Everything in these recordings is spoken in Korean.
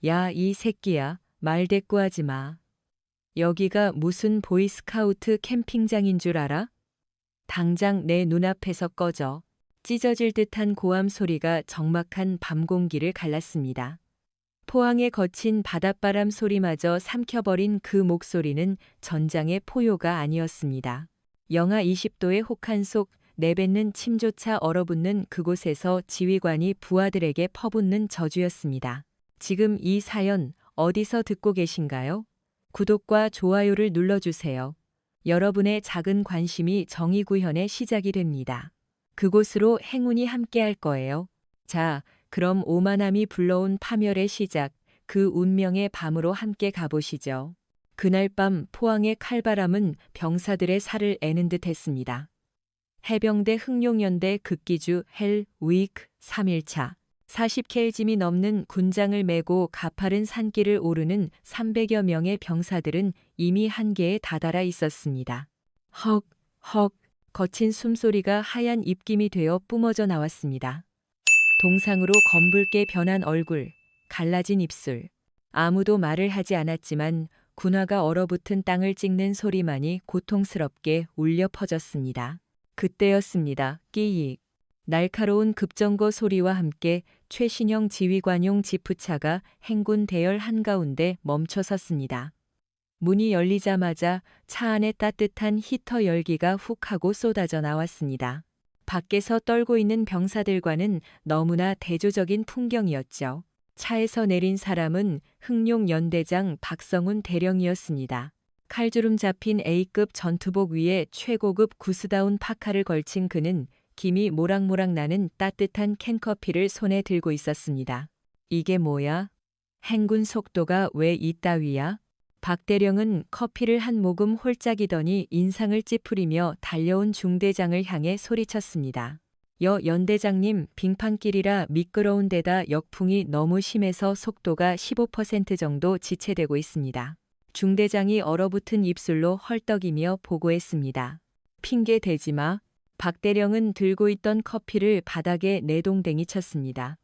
야, 이 새끼야, 말 대꾸하지 마. 여기가 무슨 보이스카우트 캠핑장인 줄 알아? 당장 내 눈앞에서 꺼져. 찢어질 듯한 고함 소리가 적막한 밤 공기를 갈랐습니다. 포항의 거친 바닷바람 소리마저 삼켜버린 그 목소리는 전장의 포효가 아니었습니다. 영하 20도의 혹한 속 내뱉는 침조차 얼어붙는 그곳에서 지휘관이 부하들에게 퍼붓는 저주였습니다. 지금 이 사연 어디서 듣고 계신가요? 구독과 좋아요를 눌러주세요. 여러분의 작은 관심이 정의구현의 시작이 됩니다. 그곳으로 행운이 함께할 거예요. 자, 그럼 오만함이 불러온 파멸의 시작, 그 운명의 밤으로 함께 가보시죠. 그날 밤 포항의 칼바람은 병사들의 살을 애는 듯 했습니다. 해병대 흑룡연대 극기주 헬 위크 3일차 40kg이 넘는 군장을 메고 가파른 산길을 오르는 300여 명의 병사들은 이미 한계에 다다라 있었습니다. 헉, 헉, 거친 숨소리가 하얀 입김이 되어 뿜어져 나왔습니다. 동상으로 검붉게 변한 얼굴, 갈라진 입술. 아무도 말을 하지 않았지만 군화가 얼어붙은 땅을 찍는 소리만이 고통스럽게 울려 퍼졌습니다. 그때였습니다. 끼익. 날카로운 급정거 소리와 함께 최신형 지휘관용 지프차가 행군 대열 한가운데 멈춰 섰습니다. 문이 열리자마자 차 안에 따뜻한 히터 열기가 훅 하고 쏟아져 나왔습니다. 밖에서 떨고 있는 병사들과는 너무나 대조적인 풍경이었죠. 차에서 내린 사람은 흑룡 연대장 박성훈 대령이었습니다. 칼주름 잡힌 A급 전투복 위에 최고급 구스다운 파카를 걸친 그는 김이 모락모락 나는 따뜻한 캔커피를 손에 들고 있었습니다. 이게 뭐야? 행군 속도가 왜 이따위야? 박 대령은 커피를 한 모금 홀짝이더니 인상을 찌푸리며 달려온 중대장을 향해 소리쳤습니다. 여 연대장님, 빙판길이라 미끄러운 데다 역풍이 너무 심해서 속도가 15% 정도 지체되고 있습니다. 중대장이 얼어붙은 입술로 헐떡이며 보고했습니다. 핑계 대지 마. 박 대령은 들고 있던 커피를 바닥에 내동댕이 쳤습니다.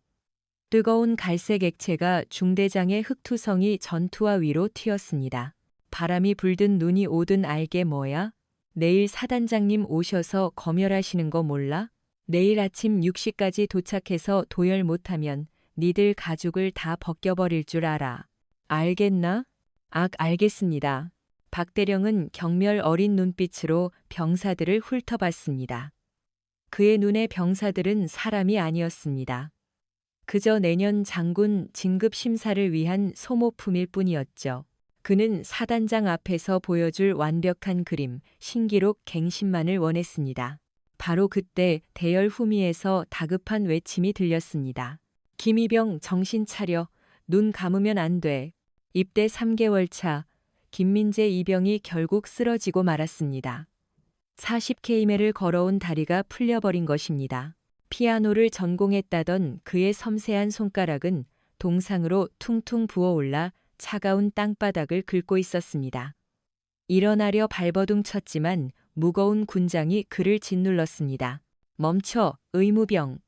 뜨거운 갈색 액체가 중대장의 흑투성이 전투화 위로 튀었습니다. 바람이 불든 눈이 오든 알게 뭐야? 내일 사단장님 오셔서 검열하시는 거 몰라? 내일 아침 6시까지 도착해서 도열 못하면 니들 가죽을 다 벗겨버릴 줄 알아. 알겠나? 알겠습니다. 박 대령은 경멸 어린 눈빛으로 병사들을 훑어봤습니다. 그의 눈에 병사들은 사람이 아니었습니다. 그저 내년 장군 진급 심사를 위한 소모품일 뿐이었죠. 그는 사단장 앞에서 보여줄 완벽한 그림, 신기록 갱신만을 원했습니다. 바로 그때 대열 후미에서 다급한 외침이 들렸습니다. 김이병 정신 차려. 눈 감으면 안 돼. 입대 3개월 차. 김민재 이병이 결국 쓰러지고 말았습니다. 40km를 걸어온 다리가 풀려버린 것입니다. 피아노를 전공했다던 그의 섬세한 손가락은 동상으로 퉁퉁 부어올라 차가운 땅바닥을 긁고 있었습니다. 일어나려 발버둥 쳤지만 무거운 군장이 그를 짓눌렀습니다. 멈춰, 의무병.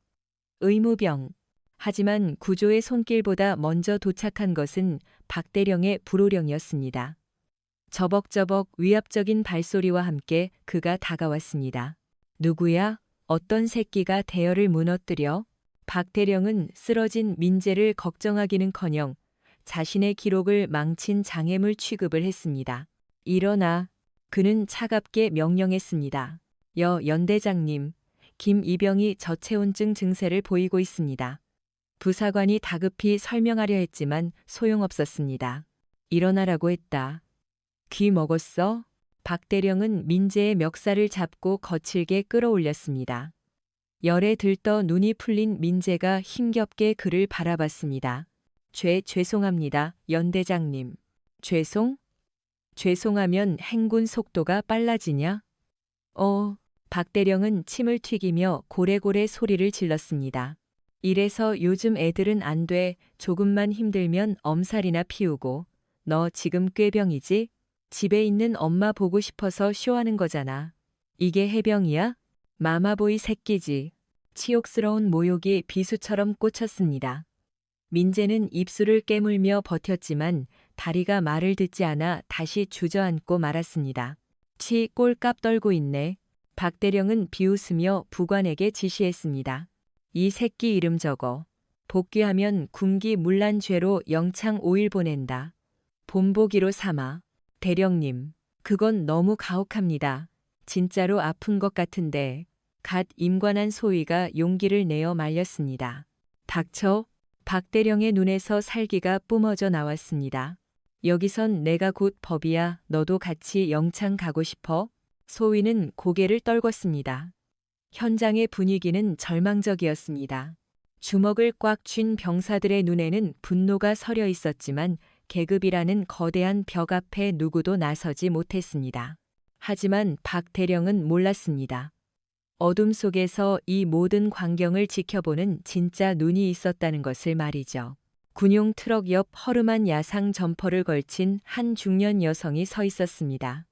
의무병. 하지만 구조의 손길보다 먼저 도착한 것은 박 대령의 불호령이었습니다. 저벅저벅 위압적인 발소리와 함께 그가 다가왔습니다. 누구야? 어떤 새끼가 대열을 무너뜨려? 박 대령은 쓰러진 민재를 걱정하기는커녕 자신의 기록을 망친 장애물 취급을 했습니다. 일어나. 그는 차갑게 명령했습니다. 여 연대장님, 김이병이 저체온증 증세를 보이고 있습니다. 부사관이 다급히 설명하려 했지만 소용없었습니다. 일어나라고 했다. 귀 먹었어? 박 대령은 민재의 멱살을 잡고 거칠게 끌어올렸습니다. 열에 들떠 눈이 풀린 민재가 힘겹게 그를 바라봤습니다. 죄송합니다, 연대장님. 죄송하면 행군 속도가 빨라지냐? 박 대령은 침을 튀기며 고래고래 소리를 질렀습니다. 이래서 요즘 애들은 안 돼. 조금만 힘들면 엄살이나 피우고. 너 지금 꾀병이지? 집에 있는 엄마 보고 싶어서 쇼하는 거잖아. 이게 해병이야? 마마보이 새끼지. 치욕스러운 모욕이 비수처럼 꽂혔습니다. 민재는 입술을 깨물며 버텼지만 다리가 말을 듣지 않아 다시 주저앉고 말았습니다. 치 꼴값 떨고 있네. 박대령은 비웃으며 부관에게 지시했습니다. 이 새끼 이름 적어. 복귀하면 군기문란죄로 영창 5일 보낸다. 본보기로 삼아. 대령님, 그건 너무 가혹합니다. 진짜로 아픈 것 같은데. 갓 임관한 소위가 용기를 내어 말렸습니다. 닥쳐. 박대령의 눈에서 살기가 뿜어져 나왔습니다. 여기선 내가 곧 법이야. 너도 같이 영창 가고 싶어? 소위는 고개를 떨궜습니다. 현장의 분위기는 절망적이었습니다. 주먹을 꽉 쥔 병사들의 눈에는 분노가 서려 있었지만 계급이라는 거대한 벽 앞에 누구도 나서지 못했습니다. 하지만 박 대령은 몰랐습니다. 어둠 속에서 이 모든 광경을 지켜보는 진짜 눈이 있었다는 것을 말이죠. 군용 트럭 옆 허름한 야상 점퍼를 걸친 한 중년 여성이 서 있었습니다.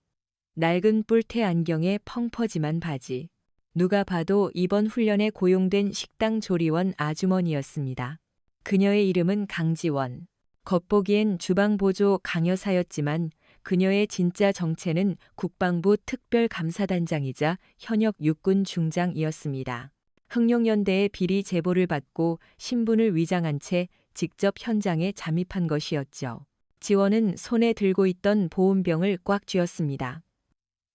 낡은 뿔테 안경에 펑퍼짐한 바지. 누가 봐도 이번 훈련에 고용된 식당 조리원 아주머니였습니다. 그녀의 이름은 강지원. 겉보기엔 주방보조 강여사였지만 그녀의 진짜 정체는 국방부 특별감사단장이자 현역 육군 중장이었습니다. 흥룡연대의 비리 제보를 받고 신분을 위장한 채 직접 현장에 잠입한 것이었죠. 지원은 손에 들고 있던 보온병을 꽉 쥐었습니다.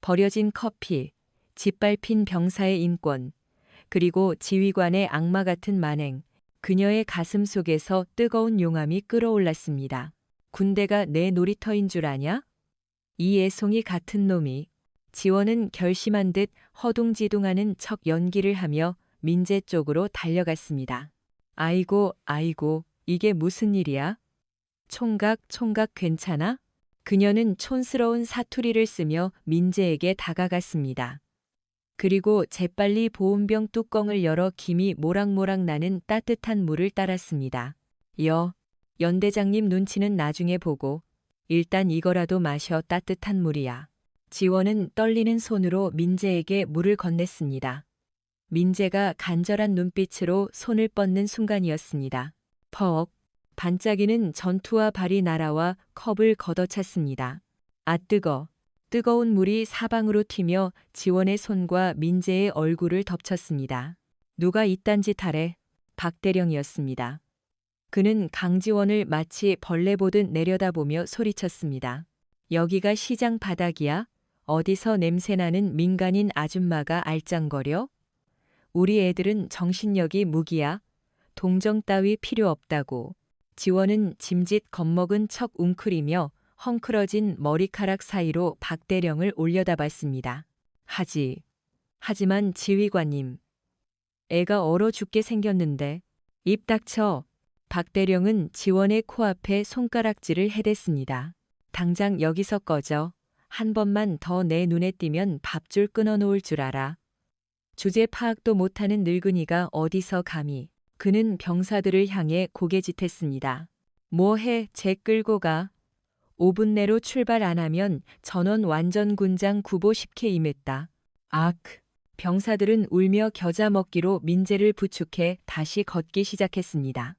버려진 커피, 짓밟힌 병사의 인권, 그리고 지휘관의 악마 같은 만행, 그녀의 가슴 속에서 뜨거운 용암이 끓어올랐습니다. 군대가 내 놀이터인 줄 아냐? 이 애송이 같은 놈이. 지원은 결심한 듯 허둥지둥하는 척 연기를 하며 민재 쪽으로 달려갔습니다. 아이고, 아이고, 이게 무슨 일이야? 총각 괜찮아? 그녀는 촌스러운 사투리를 쓰며 민재에게 다가갔습니다. 그리고 재빨리 보온병 뚜껑을 열어 김이 모락모락 나는 따뜻한 물을 따랐습니다. 연대장님 눈치는 나중에 보고 일단 이거라도 마셔. 따뜻한 물이야. 지원은 떨리는 손으로 민재에게 물을 건넸습니다. 민재가 간절한 눈빛으로 손을 뻗는 순간이었습니다. 퍽. 반짝이는 전투와 발이 날아와 컵을 걷어찼습니다. 아 뜨거. 뜨거운 물이 사방으로 튀며 지원의 손과 민재의 얼굴을 덮쳤습니다. 누가 이딴 짓 하래? 박대령이었습니다. 그는 강지원을 마치 벌레 보듯 내려다보며 소리쳤습니다. 여기가 시장 바닥이야? 어디서 냄새나는 민간인 아줌마가 알짱거려? 우리 애들은 정신력이 무기야. 동정 따위 필요 없다고. 지원은 짐짓 겁먹은 척 웅크리며 헝클어진 머리카락 사이로 박대령을 올려다봤습니다. 하지만 지휘관님. 애가 얼어 죽게 생겼는데. 입 닥쳐. 박대령은 지원의 코앞에 손가락질을 해댔습니다. 당장 여기서 꺼져. 한 번만 더 내 눈에 띄면 밥줄 끊어놓을 줄 알아. 주제 파악도 못하는 늙은이가 어디서 감히. 그는 병사들을 향해 고개짓했습니다. 뭐해, 쟤 끌고 가. 5분 내로 출발 안 하면 전원 완전 군장 구보 10K 임했다. 병사들은 울며 겨자 먹기로 민재를 부축해 다시 걷기 시작했습니다.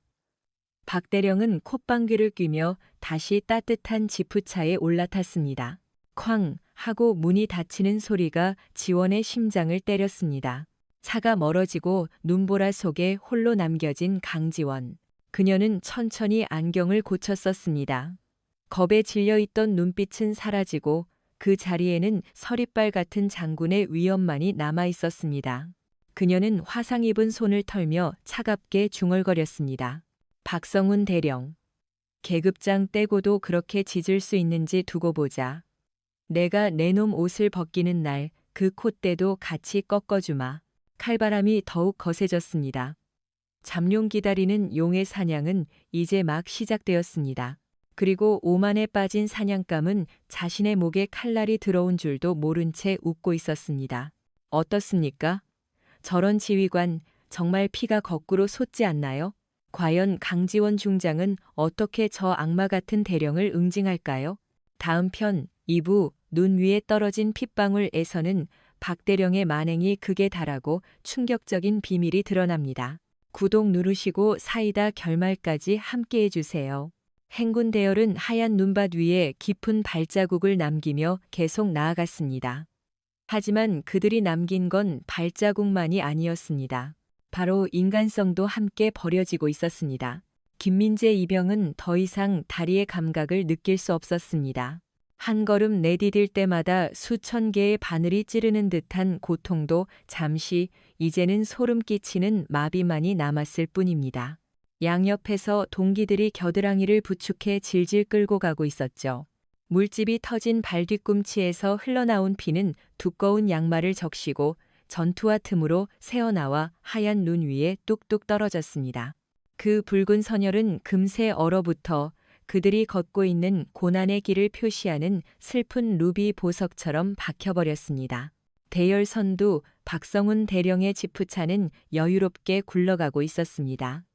박대령은 콧방귀를 뀌며 다시 따뜻한 지프차에 올라탔습니다. 쾅 하고 문이 닫히는 소리가 지원의 심장을 때렸습니다. 차가 멀어지고 눈보라 속에 홀로 남겨진 강지원. 그녀는 천천히 안경을 고쳤었습니다. 겁에 질려있던 눈빛은 사라지고 그 자리에는 서리빨 같은 장군의 위엄만이 남아있었습니다. 그녀는 화상 입은 손을 털며 차갑게 중얼거렸습니다. 박성훈 대령. 계급장 떼고도 그렇게 짖을 수 있는지 두고 보자. 내가 내 놈 옷을 벗기는 날 그 콧대도 같이 꺾어주마. 칼바람이 더욱 거세졌습니다. 잠룡 기다리는 용의 사냥은 이제 막 시작되었습니다. 그리고 오만에 빠진 사냥감은 자신의 목에 칼날이 들어온 줄도 모른 채 웃고 있었습니다. 어떻습니까? 저런 지휘관 정말 피가 거꾸로 솟지 않나요? 과연 강지원 중장은 어떻게 저 악마 같은 대령을 응징할까요? 다음 편 2부 눈 위에 떨어진 핏방울에서는 박대령의 만행이 극에 달하고 충격적인 비밀이 드러납니다. 구독 누르시고 사이다 결말까지 함께 해주세요. 행군 대열은 하얀 눈밭 위에 깊은 발자국을 남기며 계속 나아갔습니다. 하지만 그들이 남긴 건 발자국만이 아니었습니다. 바로 인간성도 함께 버려지고 있었습니다. 김민재 이병은 더 이상 다리의 감각을 느낄 수 없었습니다. 한 걸음 내디딜 때마다 수천 개의 바늘이 찌르는 듯한 고통도 잠시, 이제는 소름 끼치는 마비만이 남았을 뿐입니다. 양옆에서 동기들이 겨드랑이를 부축해 질질 끌고 가고 있었죠. 물집이 터진 발 뒤꿈치에서 흘러나온 피는 두꺼운 양말을 적시고 전투화 틈으로 새어나와 하얀 눈 위에 뚝뚝 떨어졌습니다. 그 붉은 선혈은 금세 얼어붙어 그들이 걷고 있는 고난의 길을 표시하는 슬픈 루비 보석처럼 박혀버렸습니다. 대열선두 박성훈 대령의 지프차는 여유롭게 굴러가고 있었습니다.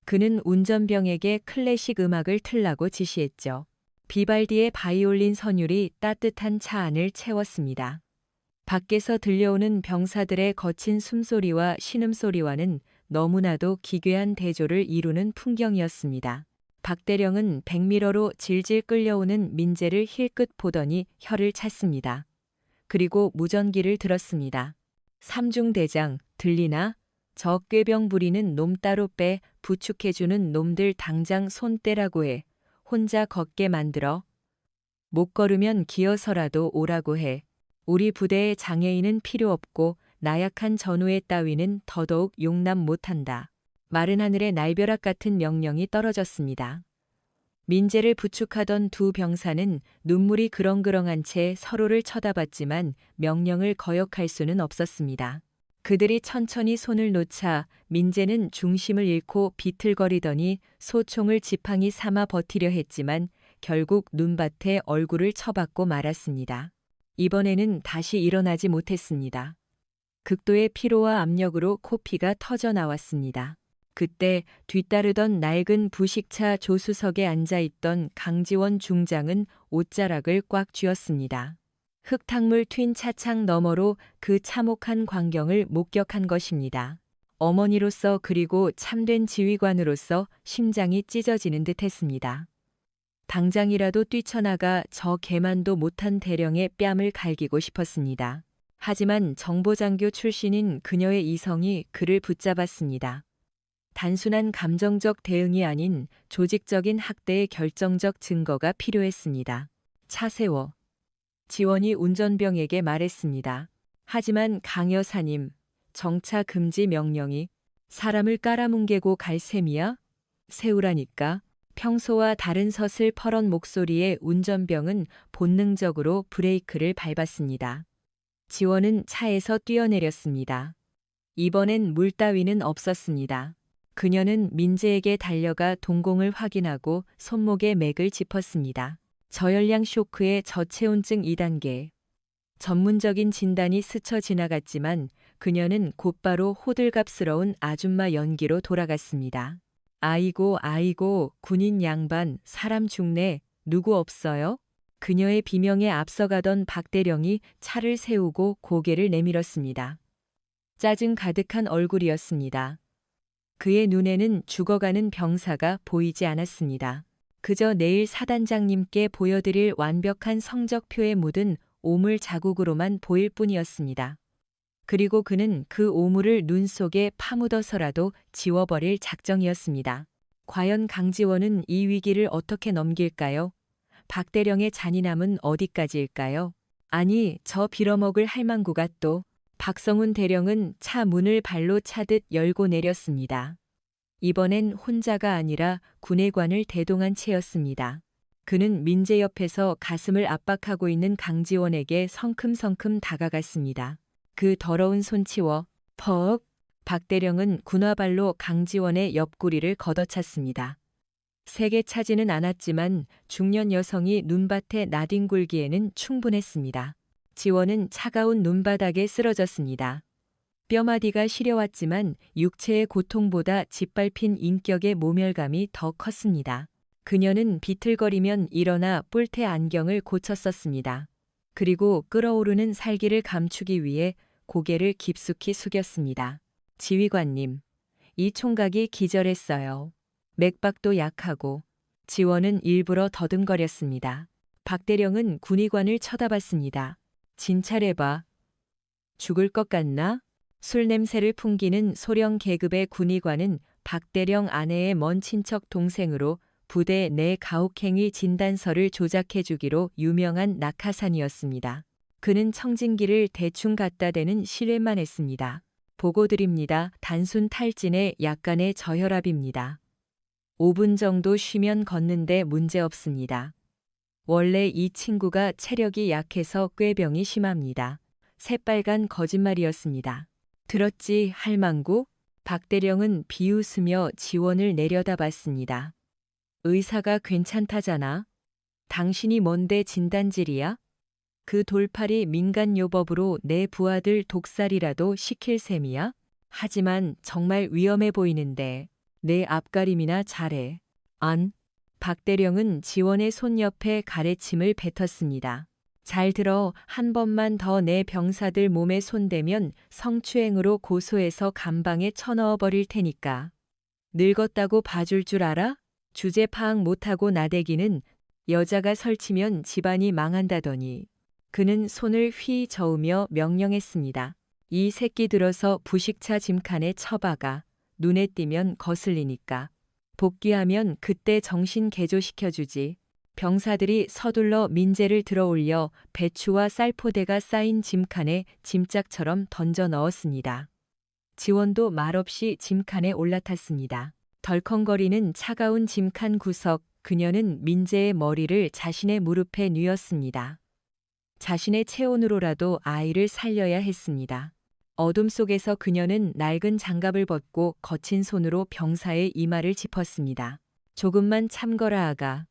그는 운전병에게 클래식 음악을 틀라고 지시했죠. 비발디의 바이올린 선율이 따뜻한 차 안을 채웠습니다. 밖에서 들려오는 병사들의 거친 숨소리와 신음소리와는 너무나도 기괴한 대조를 이루는 풍경이었습니다. 박 대령은 백미러로 질질 끌려오는 민재를 힐끗 보더니 혀를 찼습니다. 그리고 무전기를 들었습니다. 삼중대장, 들리나? 저 꾀병 부리는 놈 따로 빼, 부축해주는 놈들 당장 손 떼라고 해. 혼자 걷게 만들어. 못 걸으면 기어서라도 오라고 해. 우리 부대에 장애인은 필요 없고 나약한 전우의 따위는 더더욱 용납 못한다. 마른 하늘에 날벼락 같은 명령이 떨어졌습니다. 민재를 부축하던 두 병사는 눈물이 그렁그렁한 채 서로를 쳐다봤지만 명령을 거역할 수는 없었습니다. 그들이 천천히 손을 놓자 민재는 중심을 잃고 비틀거리더니 소총을 지팡이 삼아 버티려 했지만 결국 눈밭에 얼굴을 쳐박고 말았습니다. 이번에는 다시 일어나지 못했습니다. 극도의 피로와 압력으로 코피가 터져 나왔습니다. 그때 뒤따르던 낡은 부식차 조수석에 앉아있던 강지원 중장은 옷자락을 꽉 쥐었습니다. 흙탕물 튄 차창 너머로 그 참혹한 광경을 목격한 것입니다. 어머니로서 그리고 참된 지휘관으로서 심장이 찢어지는 듯했습니다. 당장이라도 뛰쳐나가 저 개만도 못한 대령의 뺨을 갈기고 싶었습니다. 하지만 정보장교 출신인 그녀의 이성이 그를 붙잡았습니다. 단순한 감정적 대응이 아닌 조직적인 학대의 결정적 증거가 필요했습니다. 차 세워. 지원이 운전병에게 말했습니다. 하지만 강 여사님, 정차 금지 명령이 사람을 깔아뭉개고 갈 셈이야? 세우라니까. 평소와 다른 서슬퍼런 목소리의 운전병은 본능적으로 브레이크를 밟았습니다. 지원은 차에서 뛰어내렸습니다. 이번엔 물 따위는 없었습니다. 그녀는 민재에게 달려가 동공을 확인하고 손목에 맥을 짚었습니다. 저혈량 쇼크의 저체온증 2단계. 전문적인 진단이 스쳐 지나갔지만 그녀는 곧바로 호들갑스러운 아줌마 연기로 돌아갔습니다. 아이고 아이고 군인 양반 사람 죽네. 누구 없어요? 그녀의 비명에 앞서가던 박 대령이 차를 세우고 고개를 내밀었습니다. 짜증 가득한 얼굴이었습니다. 그의 눈에는 죽어가는 병사가 보이지 않았습니다. 그저 내일 사단장님께 보여드릴 완벽한 성적표에 묻은 오물 자국으로만 보일 뿐이었습니다. 그리고 그는 그 오물을 눈 속에 파묻어서라도 지워버릴 작정이었습니다. 과연 강지원은 이 위기를 어떻게 넘길까요? 박 대령의 잔인함은 어디까지일까요? 아니, 저 빌어먹을 할망구가 또. 박성훈 대령은 차 문을 발로 차듯 열고 내렸습니다. 이번엔 혼자가 아니라 군의관을 대동한 채였습니다. 그는 민재 옆에서 가슴을 압박하고 있는 강지원에게 성큼성큼 다가갔습니다. 그 더러운 손 치워. 퍽. 박 대령은 군화발로 강지원의 옆구리를 걷어찼습니다. 세게 차지는 않았지만 중년 여성이 눈밭에 나뒹굴기에는 충분했습니다. 지원은 차가운 눈바닥에 쓰러졌습니다. 뼈마디가 시려왔지만 육체의 고통보다 짓밟힌 인격의 모멸감이 더 컸습니다. 그녀는 비틀거리면 일어나 뿔테 안경을 고쳤었습니다. 그리고 끓어오르는 살기를 감추기 위해 고개를 깊숙이 숙였습니다. 지휘관님, 이 총각이 기절했어요. 맥박도 약하고 지원은 일부러 더듬거렸습니다. 박대령은 군의관을 쳐다봤습니다. 진찰해봐. 죽을 것 같나? 술 냄새를 풍기는 소령 계급의 군의관은 박대령 아내의 먼 친척 동생으로 부대 내 가혹행위 진단서를 조작해주기로 유명한 낙하산이었습니다. 그는 청진기를 대충 갖다 대는 실례만 했습니다. 보고드립니다. 단순 탈진에 약간의 저혈압입니다. 5분 정도 쉬면 걷는데 문제없습니다. 원래 이 친구가 체력이 약해서 꾀병이 심합니다. 새빨간 거짓말이었습니다. 들었지, 할망구? 박대령은 비웃으며 지원을 내려다봤습니다. 의사가 괜찮다잖아. 당신이 뭔데 진단질이야? 그 돌팔이 민간요법으로 내 부하들 독살이라도 시킬 셈이야? 하지만 정말 위험해 보이는데 내 앞가림이나 잘해. 안. 박대령은 지원의 손 옆에 가래침을 뱉었습니다. 잘 들어, 한 번만 더 내 병사들 몸에 손대면 성추행으로 고소해서 감방에 쳐넣어 버릴 테니까. 늙었다고 봐줄 줄 알아? 주제 파악 못하고 나대기는 여자가 설치면 집안이 망한다더니. 그는 손을 휘 저으며 명령했습니다. 이 새끼 들어서 부식차 짐칸에 처박아. 눈에 띄면 거슬리니까. 복귀하면 그때 정신 개조시켜주지. 병사들이 서둘러 민재를 들어올려 배추와 쌀포대가 쌓인 짐칸에 짐짝처럼 던져 넣었습니다. 지원도 말없이 짐칸에 올라탔습니다. 덜컹거리는 차가운 짐칸 구석, 그녀는 민재의 머리를 자신의 무릎에 뉘었습니다. 자신의 체온으로라도 아이를 살려야 했습니다. 어둠 속에서 그녀는 낡은 장갑을 벗고 거친 손으로 병사의 이마를 짚었습니다. 조금만 참거라 아가.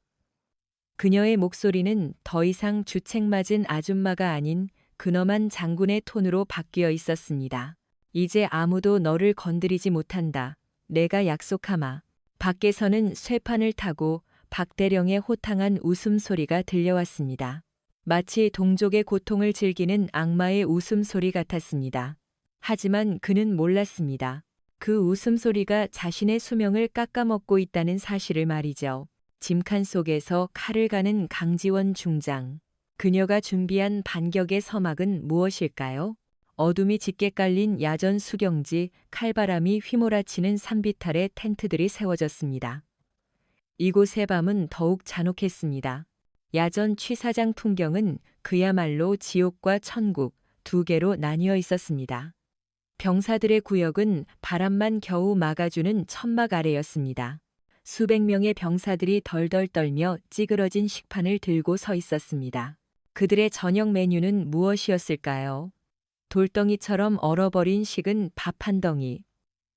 그녀의 목소리는 더 이상 주책맞은 아줌마가 아닌 근엄한 장군의 톤으로 바뀌어 있었습니다. 이제 아무도 너를 건드리지 못한다. 내가 약속하마. 밖에서는 쇠판을 타고 박대령의 호탕한 웃음소리가 들려왔습니다. 마치 동족의 고통을 즐기는 악마의 웃음소리 같았습니다. 하지만 그는 몰랐습니다. 그 웃음소리가 자신의 수명을 깎아먹고 있다는 사실을 말이죠. 짐칸 속에서 칼을 가는 강지원 중장. 그녀가 준비한 반격의 서막은 무엇일까요? 어둠이 짙게 깔린 야전 수경지, 칼바람이 휘몰아치는 산비탈의 텐트들이 세워졌습니다. 이곳의 밤은 더욱 잔혹했습니다. 야전 취사장 풍경은 그야말로 지옥과 천국 두 개로 나뉘어 있었습니다. 병사들의 구역은 바람만 겨우 막아주는 천막 아래였습니다. 수백 명의 병사들이 덜덜 떨며 찌그러진 식판을 들고 서 있었습니다. 그들의 저녁 메뉴는 무엇이었을까요? 돌덩이처럼 얼어버린 식은 밥 한 덩이,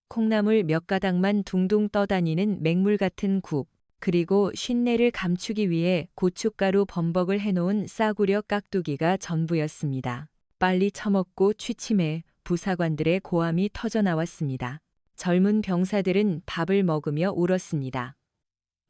콩나물 몇 가닥만 둥둥 떠다니는 맹물 같은 국, 그리고 쉰내를 감추기 위해 고춧가루 범벅을 해놓은 싸구려 깍두기가 전부였습니다. 빨리 처먹고 취침해 부사관들의 고함이 터져나왔습니다. 젊은 병사들은 밥을 먹으며 울었습니다.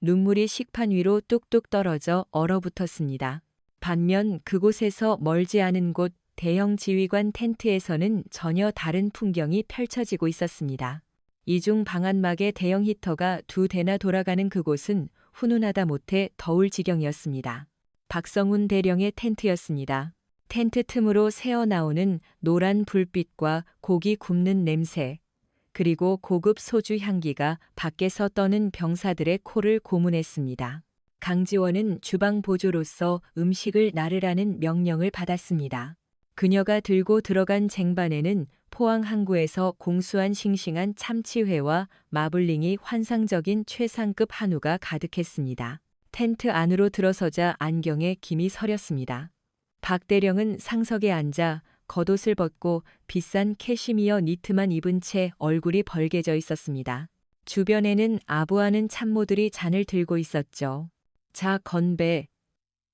눈물이 식판 위로 뚝뚝 떨어져 얼어붙었습니다. 반면 그곳에서 멀지 않은 곳 대형 지휘관 텐트에서는 전혀 다른 풍경이 펼쳐지고 있었습니다. 이중 방안막의 대형 히터가 두 대나 돌아가는 그곳은 훈훈하다 못해 더울 지경이었습니다. 박성훈 대령의 텐트였습니다. 텐트 틈으로 새어나오는 노란 불빛과 고기 굽는 냄새, 그리고 고급 소주 향기가 밖에서 떠는 병사들의 코를 고문했습니다. 강지원은 주방 보조로서 음식을 나르라는 명령을 받았습니다. 그녀가 들고 들어간 쟁반에는 포항 항구에서 공수한 싱싱한 참치회와 마블링이 환상적인 최상급 한우가 가득했습니다. 텐트 안으로 들어서자 안경에 김이 서렸습니다. 박 대령은 상석에 앉아 겉옷을 벗고 비싼 캐시미어 니트만 입은 채 얼굴이 벌개져 있었습니다. 주변에는 아부하는 참모들이 잔을 들고 있었죠. 자, 건배.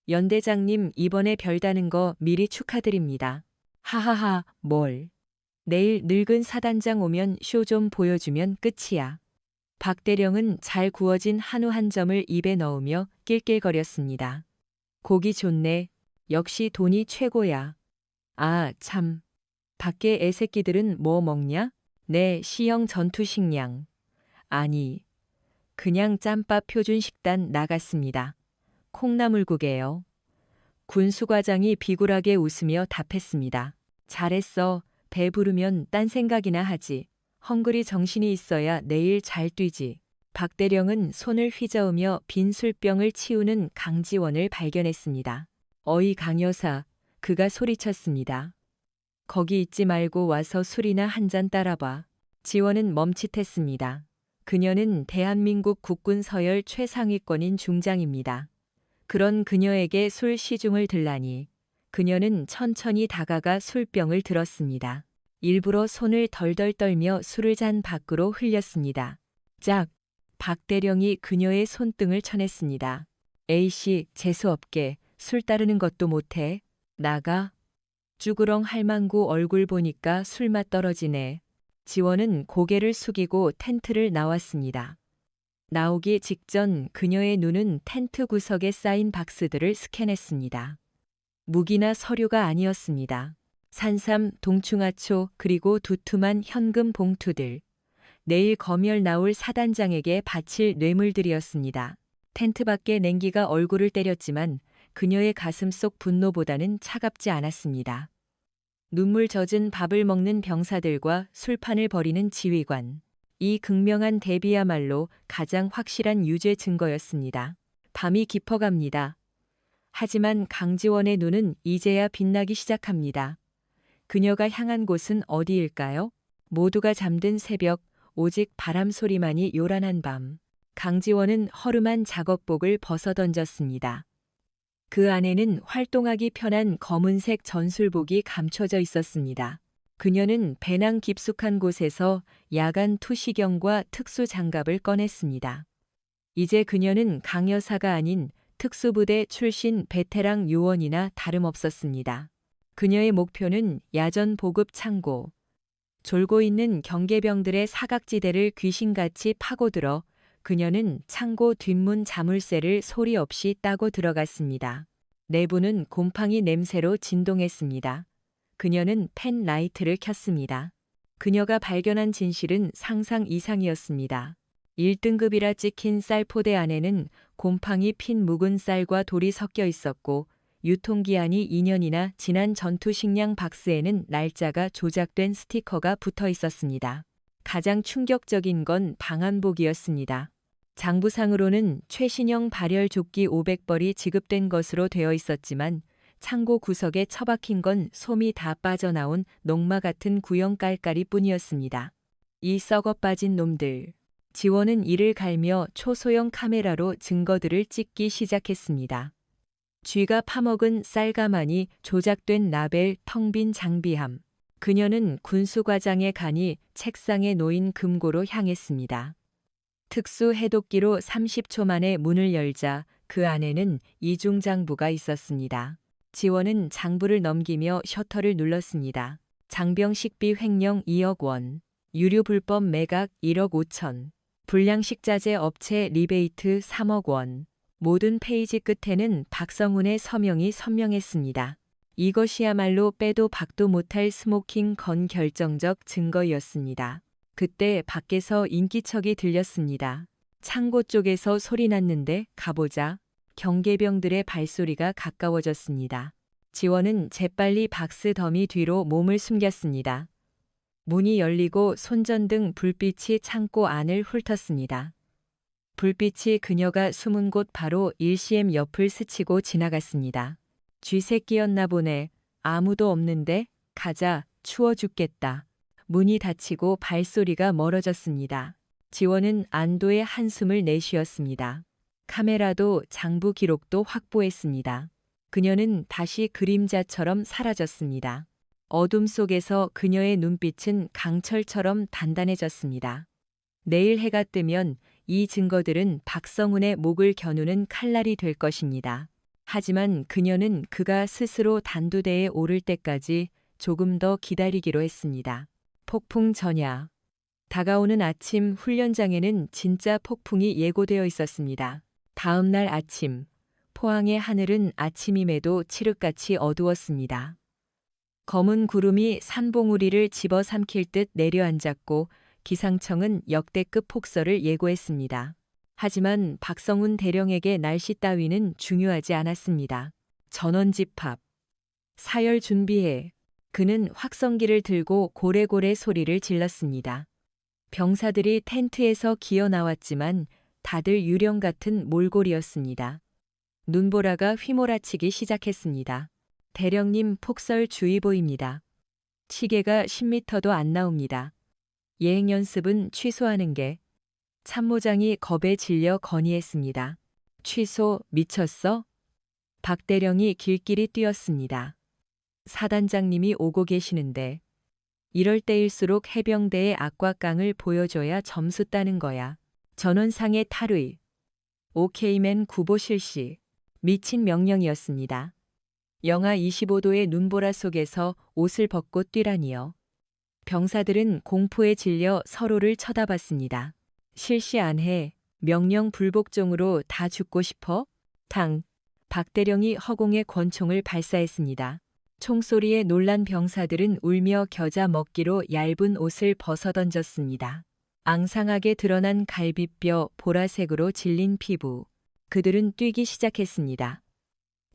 연대장님 이번에 별다는 거 미리 축하드립니다. 하하하, 뭘. 내일 늙은 사단장 오면 쇼 좀 보여주면 끝이야. 박 대령은 잘 구워진 한우 한 점을 입에 넣으며 낄낄거렸습니다. 고기 좋네. 역시 돈이 최고야. 아, 참. 밖에 애새끼들은 뭐 먹냐? 네, 시형 전투식량. 아니, 그냥 짬밥 표준 식단 나갔습니다. 콩나물국에요. 군수과장이 비굴하게 웃으며 답했습니다. 잘했어. 배부르면 딴 생각이나 하지. 헝그리 정신이 있어야 내일 잘 뛰지. 박대령은 손을 휘저으며 빈 술병을 치우는 강지원을 발견했습니다. 어이 강여사, 그가 소리쳤습니다. 거기 있지 말고 와서 술이나 한 잔 따라봐. 지원은 멈칫했습니다. 그녀는 대한민국 국군 서열 최상위권인 중장입니다. 그런 그녀에게 술 시중을 들라니. 그녀는 천천히 다가가 술병을 들었습니다. 일부러 손을 덜덜 떨며 술을 잔 밖으로 흘렸습니다. 짝! 박대령이 그녀의 손등을 쳐냈습니다. 에이씨, 재수없게 술 따르는 것도 못해. 나가. 쭈그렁 할망구 얼굴 보니까 술맛 떨어지네. 지원은 고개를 숙이고 텐트를 나왔습니다. 나오기 직전 그녀의 눈은 텐트 구석에 쌓인 박스들을 스캔했습니다. 무기나 서류가 아니었습니다. 산삼, 동충하초, 그리고 두툼한 현금 봉투들. 내일 검열 나올 사단장에게 바칠 뇌물들이었습니다. 텐트 밖의 냉기가 얼굴을 때렸지만 그녀의 가슴 속 분노보다는 차갑지 않았습니다. 눈물 젖은 밥을 먹는 병사들과 술판을 벌이는 지휘관. 이 극명한 대비야말로 가장 확실한 유죄 증거였습니다. 밤이 깊어갑니다. 하지만 강지원의 눈은 이제야 빛나기 시작합니다. 그녀가 향한 곳은 어디일까요? 모두가 잠든 새벽, 오직 바람 소리만이 요란한 밤. 강지원은 허름한 작업복을 벗어던졌습니다. 그 안에는 활동하기 편한 검은색 전술복이 감춰져 있었습니다. 그녀는 배낭 깊숙한 곳에서 야간 투시경과 특수 장갑을 꺼냈습니다. 이제 그녀는 강여사가 아닌 특수부대 출신 베테랑 요원이나 다름없었습니다. 그녀의 목표는 야전 보급 창고. 졸고 있는 경계병들의 사각지대를 귀신같이 파고들어 그녀는 창고 뒷문 자물쇠를 소리 없이 따고 들어갔습니다. 내부는 곰팡이 냄새로 진동했습니다. 그녀는 펜 라이트를 켰습니다. 그녀가 발견한 진실은 상상 이상이었습니다. 1등급이라 찍힌 쌀포대 안에는 곰팡이 핀 묵은 쌀과 돌이 섞여 있었고 유통기한이 2년이나 지난 전투 식량 박스에는 날짜가 조작된 스티커가 붙어 있었습니다. 가장 충격적인 건 방한복이었습니다. 장부상으로는 최신형 발열 조끼 500벌이 지급된 것으로 되어 있었지만 창고 구석에 처박힌 건 솜이 다 빠져나온 녹마 같은 구형 깔깔이 뿐이었습니다. 이 썩어 빠진 놈들. 지원은 이를 갈며 초소형 카메라로 증거들을 찍기 시작했습니다. 쥐가 파먹은 쌀가마니 조작된 라벨 텅 빈 장비함. 그녀는 군수과장의 간이 책상에 놓인 금고로 향했습니다. 특수 해독기로 30초 만에 문을 열자 그 안에는 이중 장부가 있었습니다. 지원은 장부를 넘기며 셔터를 눌렀습니다. 장병 식비 횡령 2억 원, 유류 불법 매각 1억 5천, 불량식자재 업체 리베이트 3억 원. 모든 페이지 끝에는 박성훈의 서명이 선명했습니다. 이것이야말로 빼도 박도 못할 스모킹 건 결정적 증거였습니다. 그때 밖에서 인기척이 들렸습니다. 창고 쪽에서 소리 났는데 가보자. 경계병들의 발소리가 가까워졌습니다. 지원은 재빨리 박스 더미 뒤로 몸을 숨겼습니다. 문이 열리고 손전등 불빛이 창고 안을 훑었습니다. 불빛이 그녀가 숨은 곳 바로 1cm 옆을 스치고 지나갔습니다. 쥐새끼였나 보네. 아무도 없는데? 가자. 추워 죽겠다. 문이 닫히고 발소리가 멀어졌습니다. 지원은 안도의 한숨을 내쉬었습니다. 카메라도 장부 기록도 확보했습니다. 그녀는 다시 그림자처럼 사라졌습니다. 어둠 속에서 그녀의 눈빛은 강철처럼 단단해졌습니다. 내일 해가 뜨면 이 증거들은 박성훈의 목을 겨누는 칼날이 될 것입니다. 하지만 그녀는 그가 스스로 단두대에 오를 때까지 조금 더 기다리기로 했습니다. 폭풍 전야. 다가오는 아침 훈련장에는 진짜 폭풍이 예고되어 있었습니다. 다음 날 아침, 포항의 하늘은 아침임에도 칠흑같이 어두웠습니다. 검은 구름이 산봉우리를 집어삼킬 듯 내려앉았고 기상청은 역대급 폭설을 예고했습니다. 하지만 박성훈 대령에게 날씨 따위는 중요하지 않았습니다. 전원 집합. 사열 준비해. 그는 확성기를 들고 고래고래 소리를 질렀습니다. 병사들이 텐트에서 기어 나왔지만 다들 유령 같은 몰골이었습니다. 눈보라가 휘몰아치기 시작했습니다. 대령님, 폭설주의보입니다. 시계가 10m도 안 나옵니다. 예행 연습은 취소하는 게. 참모장이 겁에 질려 건의했습니다. 취소, 미쳤어? 박 대령이 길길이 뛰었습니다. 사단장님이 오고 계시는데. 이럴 때일수록 해병대의 악과깡을 보여줘야 점수 따는 거야. 전원상의 탈의. 오케이맨 구보 실시. 미친 명령이었습니다. 영하 25도의 눈보라 속에서 옷을 벗고 뛰라니요. 병사들은 공포에 질려 서로를 쳐다봤습니다. 실시 안 해. 명령 불복종으로 다 죽고 싶어? 박 대령이 허공에 권총을 발사했습니다. 총소리에 놀란 병사들은 울며 겨자 먹기로 얇은 옷을 벗어던졌습니다. 앙상하게 드러난 갈비뼈, 보라색으로 질린 피부. 그들은 뛰기 시작했습니다.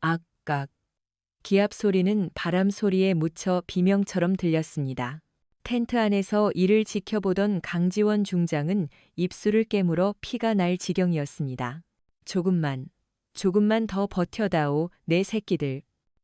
악각. 기압 소리는 바람 소리에 묻혀 비명처럼 들렸습니다. 텐트 안에서 이를 지켜보던 강지원 중장은 입술을 깨물어 피가 날 지경이었습니다. 조금만 더 버텨다오, 내 새끼들.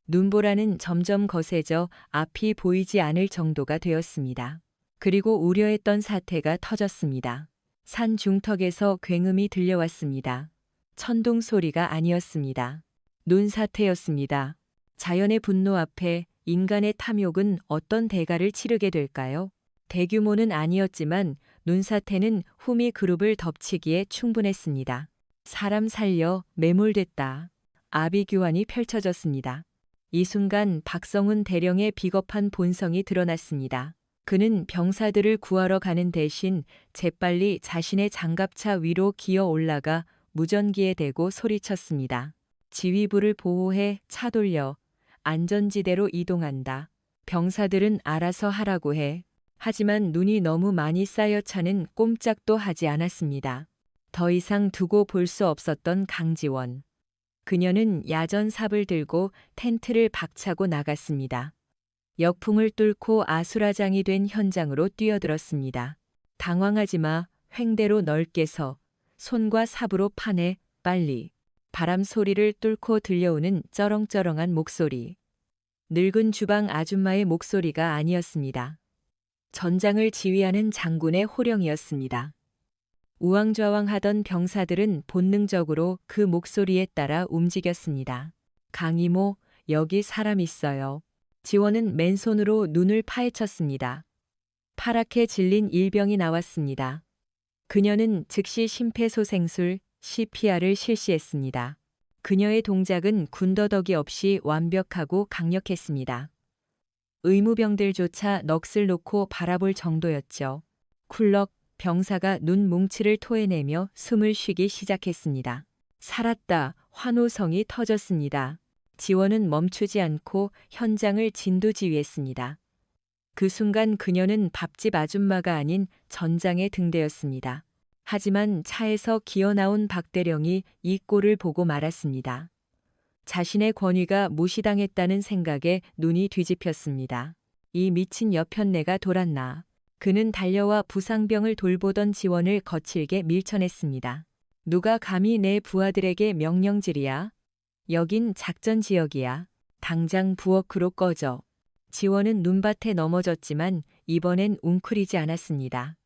눈보라는 점점 거세져 앞이 보이지 않을 정도가 되었습니다. 그리고 우려했던 사태가 터졌습니다. 산 중턱에서 굉음이 들려왔습니다. 천둥 소리가 아니었습니다. 눈사태였습니다. 자연의 분노 앞에 인간의 탐욕은 어떤 대가를 치르게 될까요? 대규모는 아니었지만 눈사태는 후미 그룹을 덮치기에 충분했습니다. 사람 살려, 매몰됐다. 아비규환이 펼쳐졌습니다. 이 순간 박성훈 대령의 비겁한 본성이 드러났습니다. 그는 병사들을 구하러 가는 대신 재빨리 자신의 장갑차 위로 기어 올라가 무전기에 대고 소리쳤습니다. 지휘부를 보호해, 차 돌려. 안전지대로 이동한다. 병사들은 알아서 하라고 해. 하지만 눈이 너무 많이 쌓여 차는 꼼짝도 하지 않았습니다. 더 이상 두고 볼 수 없었던 강지원. 그녀는 야전삽을 들고 텐트를 박차고 나갔습니다. 역풍을 뚫고 아수라장이 된 현장으로 뛰어들었습니다. 당황하지 마, 횡대로 넓게 서. 손과 삽으로 파내, 빨리. 바람 소리를 뚫고 들려오는 쩌렁쩌렁한 목소리. 늙은 주방 아줌마의 목소리가 아니었습니다. 전장을 지휘하는 장군의 호령이었습니다. 우왕좌왕하던 병사들은 본능적으로 그 목소리에 따라 움직였습니다. 강이모, 여기 사람 있어요. 지원은 맨손으로 눈을 파헤쳤습니다. 파랗게 질린 일병이 나왔습니다. 그녀는 즉시 심폐소생술, CPR을 실시했습니다. 그녀의 동작은 군더더기 없이 완벽하고 강력했습니다. 의무병들조차 넋을 놓고 바라볼 정도였죠. 쿨럭, 병사가 눈 뭉치를 토해내며 숨을 쉬기 시작했습니다. 살았다. 환호성이 터졌습니다. 지원은 멈추지 않고 현장을 진두지휘했습니다. 그 순간 그녀는 밥집 아줌마가 아닌 전장의 등대였습니다. 하지만 차에서 기어 나온 박 대령이 이 꼴을 보고 말았습니다. 자신의 권위가 무시당했다는 생각에 눈이 뒤집혔습니다. 이 미친 여편네가 돌았나. 그는 달려와 부상병을 돌보던 지원을 거칠게 밀쳐냈습니다. 누가 감히 내 부하들에게 명령질이야? 여긴 작전 지역이야. 당장 부엌으로 꺼져. 지원은 눈밭에 넘어졌지만 이번엔 웅크리지 않았습니다.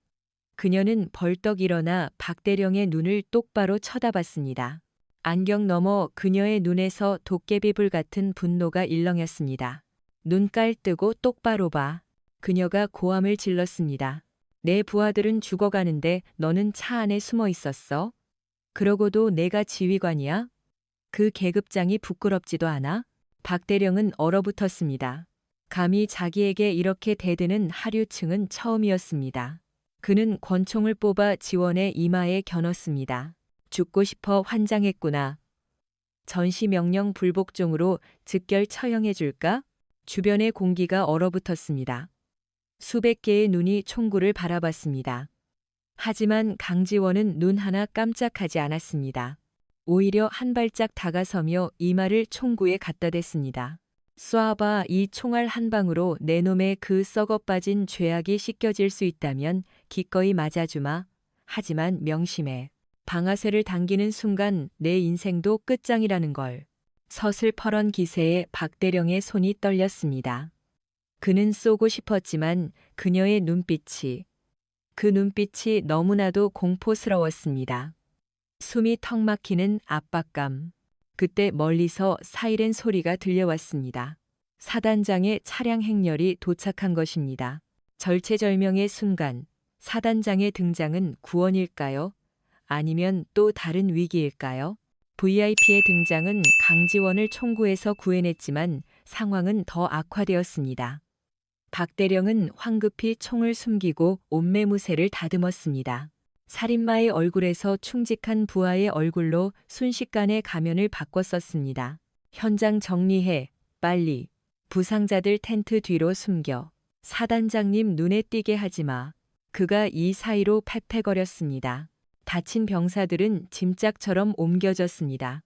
그녀는 벌떡 일어나 박 대령의 눈을 똑바로 쳐다봤습니다. 안경 너머 그녀의 눈에서 도깨비불 같은 분노가 일렁였습니다. 눈깔 뜨고 똑바로 봐. 그녀가 고함을 질렀습니다. 내 부하들은 죽어가는데 너는 차 안에 숨어 있었어? 그러고도 내가 지휘관이야? 그 계급장이 부끄럽지도 않아? 박 대령은 얼어붙었습니다. 감히 자기에게 이렇게 대드는 하류층은 처음이었습니다. 그는 권총을 뽑아 지원의 이마에 겨눴습니다. 죽고 싶어 환장했구나. 전시명령 불복종으로 즉결 처형해줄까? 주변의 공기가 얼어붙었습니다. 수백 개의 눈이 총구를 바라봤습니다. 하지만 강지원은 눈 하나 깜짝하지 않았습니다. 오히려 한 발짝 다가서며 이마를 총구에 갖다 댔습니다. 쏴봐, 이 총알 한 방으로 내 놈의 그 썩어빠진 죄악이 씻겨질 수 있다면 기꺼이 맞아주마. 하지만 명심해. 방아쇠를 당기는 순간 내 인생도 끝장이라는 걸. 서슬퍼런 기세에 박대령의 손이 떨렸습니다. 그는 쏘고 싶었지만 그녀의 그 눈빛이 너무나도 공포스러웠습니다. 숨이 턱 막히는 압박감. 그때 멀리서 사이렌 소리가 들려왔습니다. 사단장의 차량 행렬이 도착한 것입니다. 절체절명의 순간, 사단장의 등장은 구원일까요? 아니면 또 다른 위기일까요? VIP의 등장은 강지원을 총구에서 구해냈지만 상황은 더 악화되었습니다. 박대령은 황급히 총을 숨기고 옷매무새를 다듬었습니다. 살인마의 얼굴에서 충직한 부하의 얼굴로 순식간에 가면을 바꿨었습니다. 현장 정리해, 빨리. 부상자들 텐트 뒤로 숨겨. 사단장님 눈에 띄게 하지 마. 그가 이 사이로 패패거렸습니다. 다친 병사들은 짐짝처럼 옮겨졌습니다.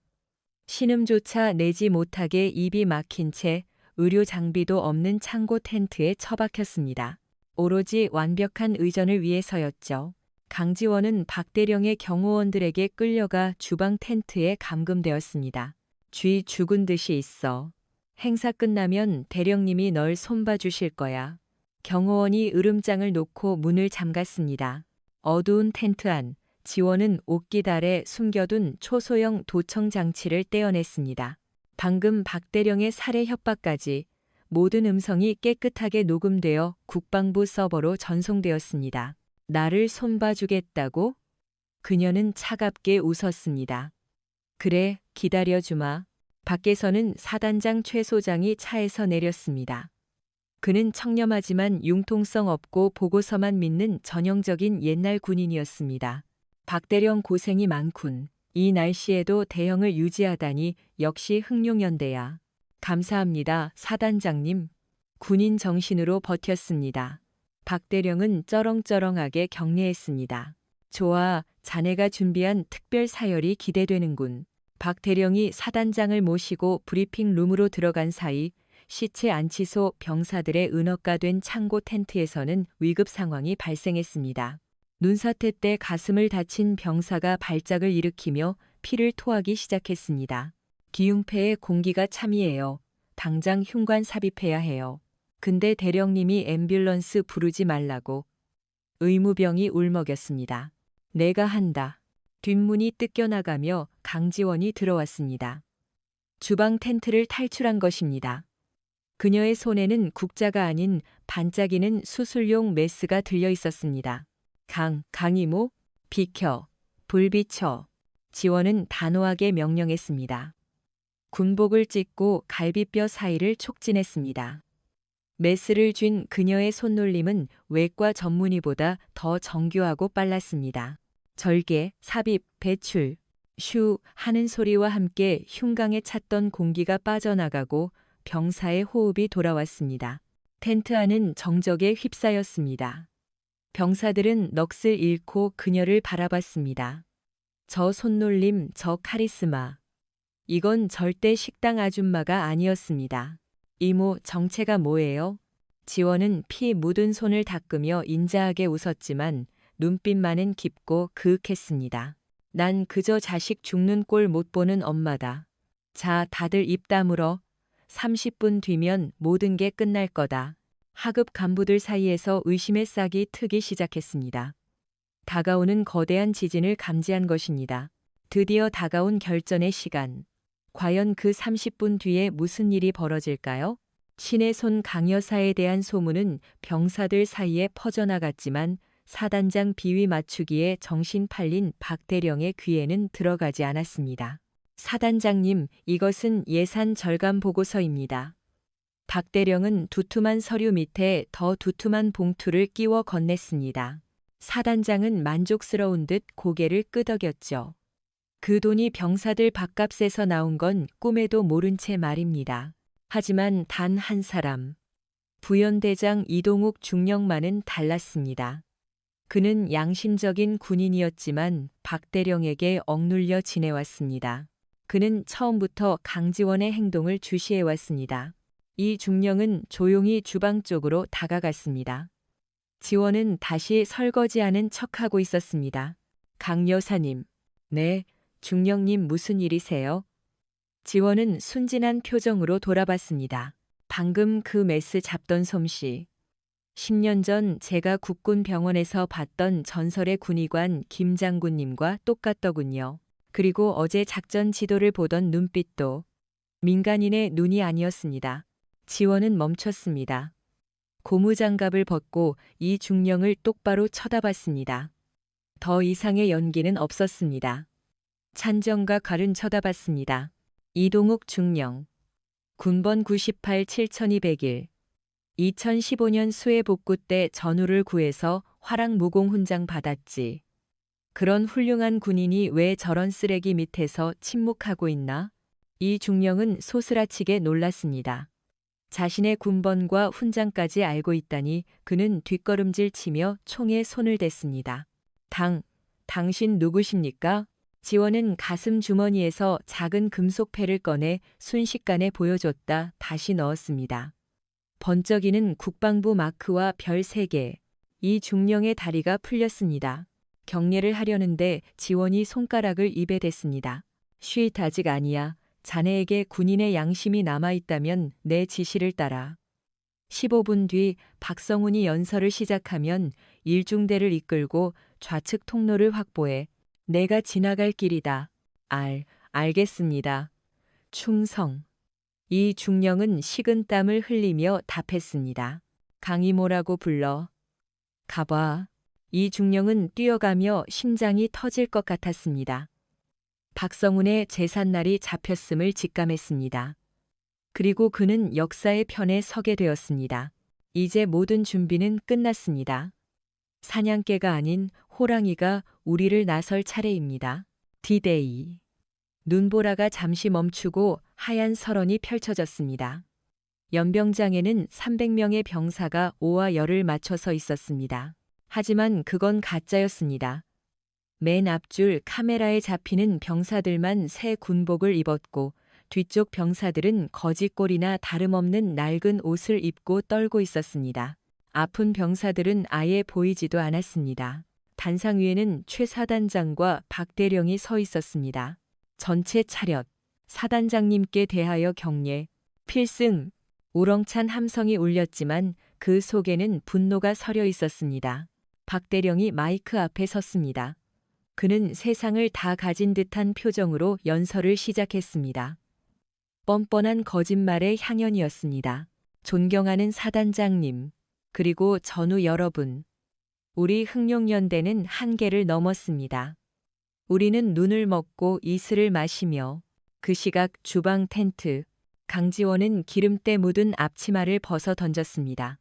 신음조차 내지 못하게 입이 막힌 채 의료 장비도 없는 창고 텐트에 처박혔습니다. 오로지 완벽한 의전을 위해서였죠. 강지원은 박대령의 경호원들에게 끌려가 주방 텐트에 감금되었습니다. 쥐 죽은 듯이 있어. 행사 끝나면 대령님이 널 손봐주실 거야. 경호원이 으름장을 놓고 문을 잠갔습니다. 어두운 텐트 안, 지원은 옷기달에 숨겨둔 초소형 도청 장치를 떼어냈습니다. 방금 박대령의 살해 협박까지 모든 음성이 깨끗하게 녹음되어 국방부 서버로 전송되었습니다. 나를 손봐주겠다고? 그녀는 차갑게 웃었습니다. 그래, 기다려주마. 밖에서는 사단장 최 소장이 차에서 내렸습니다. 그는 청렴하지만 융통성 없고 보고서만 믿는 전형적인 옛날 군인이었습니다. 박대령 고생이 많군. 이 날씨에도 대형을 유지하다니 역시 흥룡연대야. 감사합니다, 사단장님. 군인 정신으로 버텼습니다. 박대령은 쩌렁쩌렁하게 격려했습니다. 좋아, 자네가 준비한 특별 사열이 기대되는군. 박대령이 사단장을 모시고 브리핑 룸으로 들어간 사이 시체 안치소 병사들의 은어가 된 창고 텐트에서는 위급 상황이 발생했습니다. 눈사태 때 가슴을 다친 병사가 발작을 일으키며 피를 토하기 시작했습니다. 기흉패에 공기가 참이에요. 당장 흉관 삽입해야 해요. 근데 대령님이 앰뷸런스 부르지 말라고. 의무병이 울먹였습니다. 내가 한다. 뒷문이 뜯겨나가며 강지원이 들어왔습니다. 주방 텐트를 탈출한 것입니다. 그녀의 손에는 국자가 아닌 반짝이는 수술용 메스가 들려 있었습니다. 강이모, 비켜, 불 비춰. 지원은 단호하게 명령했습니다. 군복을 찢고 갈비뼈 사이를 촉진했습니다. 메스를 쥔 그녀의 손놀림은 외과 전문의보다 더 정교하고 빨랐습니다. 절개, 삽입, 배출, 슈 하는 소리와 함께 흉강에 찼던 공기가 빠져나가고 병사의 호흡이 돌아왔습니다. 텐트 안은 정적에 휩싸였습니다. 병사들은 넋을 잃고 그녀를 바라봤습니다. 저 손놀림, 저 카리스마. 이건 절대 식당 아줌마가 아니었습니다. 이모, 정체가 뭐예요? 지원은 피 묻은 손을 닦으며 인자하게 웃었지만 눈빛만은 깊고 그윽했습니다. 난 그저 자식 죽는 꼴 못 보는 엄마다. 자, 다들 입 다물어. 30분 뒤면 모든 게 끝날 거다. 하급 간부들 사이에서 의심의 싹이 트기 시작했습니다. 다가오는 거대한 지진을 감지한 것입니다. 드디어 다가온 결전의 시간. 과연 그 30분 뒤에 무슨 일이 벌어질까요? 신의 손 강여사에 대한 소문은 병사들 사이에 퍼져나갔지만 사단장 비위 맞추기에 정신 팔린 박대령의 귀에는 들어가지 않았습니다. 사단장님, 이것은 예산 절감 보고서입니다. 박대령은 두툼한 서류 밑에 더 두툼한 봉투를 끼워 건넸습니다. 사단장은 만족스러운 듯 고개를 끄덕였죠. 그 돈이 병사들 밥값에서 나온 건 꿈에도 모른 채 말입니다. 하지만 단 한 사람. 부연대장 이동욱 중령만은 달랐습니다. 그는 양심적인 군인이었지만 박대령에게 억눌려 지내왔습니다. 그는 처음부터 강지원의 행동을 주시해왔습니다. 이 중령은 조용히 주방 쪽으로 다가갔습니다. 지원은 다시 설거지하는 척하고 있었습니다. 강 여사님. 네, 중령님 무슨 일이세요? 지원은 순진한 표정으로 돌아봤습니다. 방금 그 메스 잡던 솜씨. 10년 전 제가 국군병원에서 봤던 전설의 군의관 김 장군님과 똑같더군요. 그리고 어제 작전 지도를 보던 눈빛도 민간인의 눈이 아니었습니다. 지원은 멈췄습니다. 고무장갑을 벗고 이 중령을 똑바로 쳐다봤습니다. 더 이상의 연기는 없었습니다. 찬정과 갈은 쳐다봤습니다. 이동욱 중령. 군번 98 7201. 2015년 수해 복구 때 전우를 구해서 화랑무공훈장 받았지. 그런 훌륭한 군인이 왜 저런 쓰레기 밑에서 침묵하고 있나? 이 중령은 소스라치게 놀랐습니다. 자신의 군번과 훈장까지 알고 있다니 그는 뒷걸음질 치며 총에 손을 댔습니다. 당신 누구십니까? 지원은 가슴 주머니에서 작은 금속패를 꺼내 순식간에 보여줬다 다시 넣었습니다. 번쩍이는 국방부 마크와 별 3개. 이 중령의 다리가 풀렸습니다. 경례를 하려는데 지원이 손가락을 입에 댔습니다. 쉿 아직 아니야. 자네에게 군인의 양심이 남아있다면 내 지시를 따라. 15분 뒤 박성훈이 연설을 시작하면 일중대를 이끌고 좌측 통로를 확보해 내가 지나갈 길이다. 알겠습니다. 충성. 이 중령은 식은 땀을 흘리며 답했습니다. 강이모라고 불러. 가봐. 이 중령은 뛰어가며 심장이 터질 것 같았습니다. 박성훈의 제삿날이 잡혔음을 직감했습니다. 그리고 그는 역사의 편에 서게 되었습니다. 이제 모든 준비는 끝났습니다. 사냥개가 아닌 호랑이가 우리를 나설 차례입니다. D-Day. 눈보라가 잠시 멈추고 하얀 설원이 펼쳐졌습니다. 연병장에는 300명의 병사가 오와 열을 맞춰서 있었습니다. 하지만 그건 가짜였습니다. 맨 앞줄 카메라에 잡히는 병사들만 새 군복을 입었고 뒤쪽 병사들은 거지꼴이나 다름없는 낡은 옷을 입고 떨고 있었습니다. 아픈 병사들은 아예 보이지도 않았습니다. 단상 위에는 최 사단장과 박 대령이 서 있었습니다. 전체 차렷, 사단장님께 대하여 경례, 필승, 우렁찬 함성이 울렸지만 그 속에는 분노가 서려 있었습니다. 박 대령이 마이크 앞에 섰습니다. 그는 세상을 다 가진 듯한 표정으로 연설을 시작했습니다. 뻔뻔한 거짓말의 향연이었습니다. 존경하는 사단장님, 그리고 전우 여러분. 우리 흥룡연대는 한계를 넘었습니다. 우리는 눈을 먹고 이슬을 마시며 그 시각 주방 텐트, 강지원은 기름때 묻은 앞치마를 벗어 던졌습니다.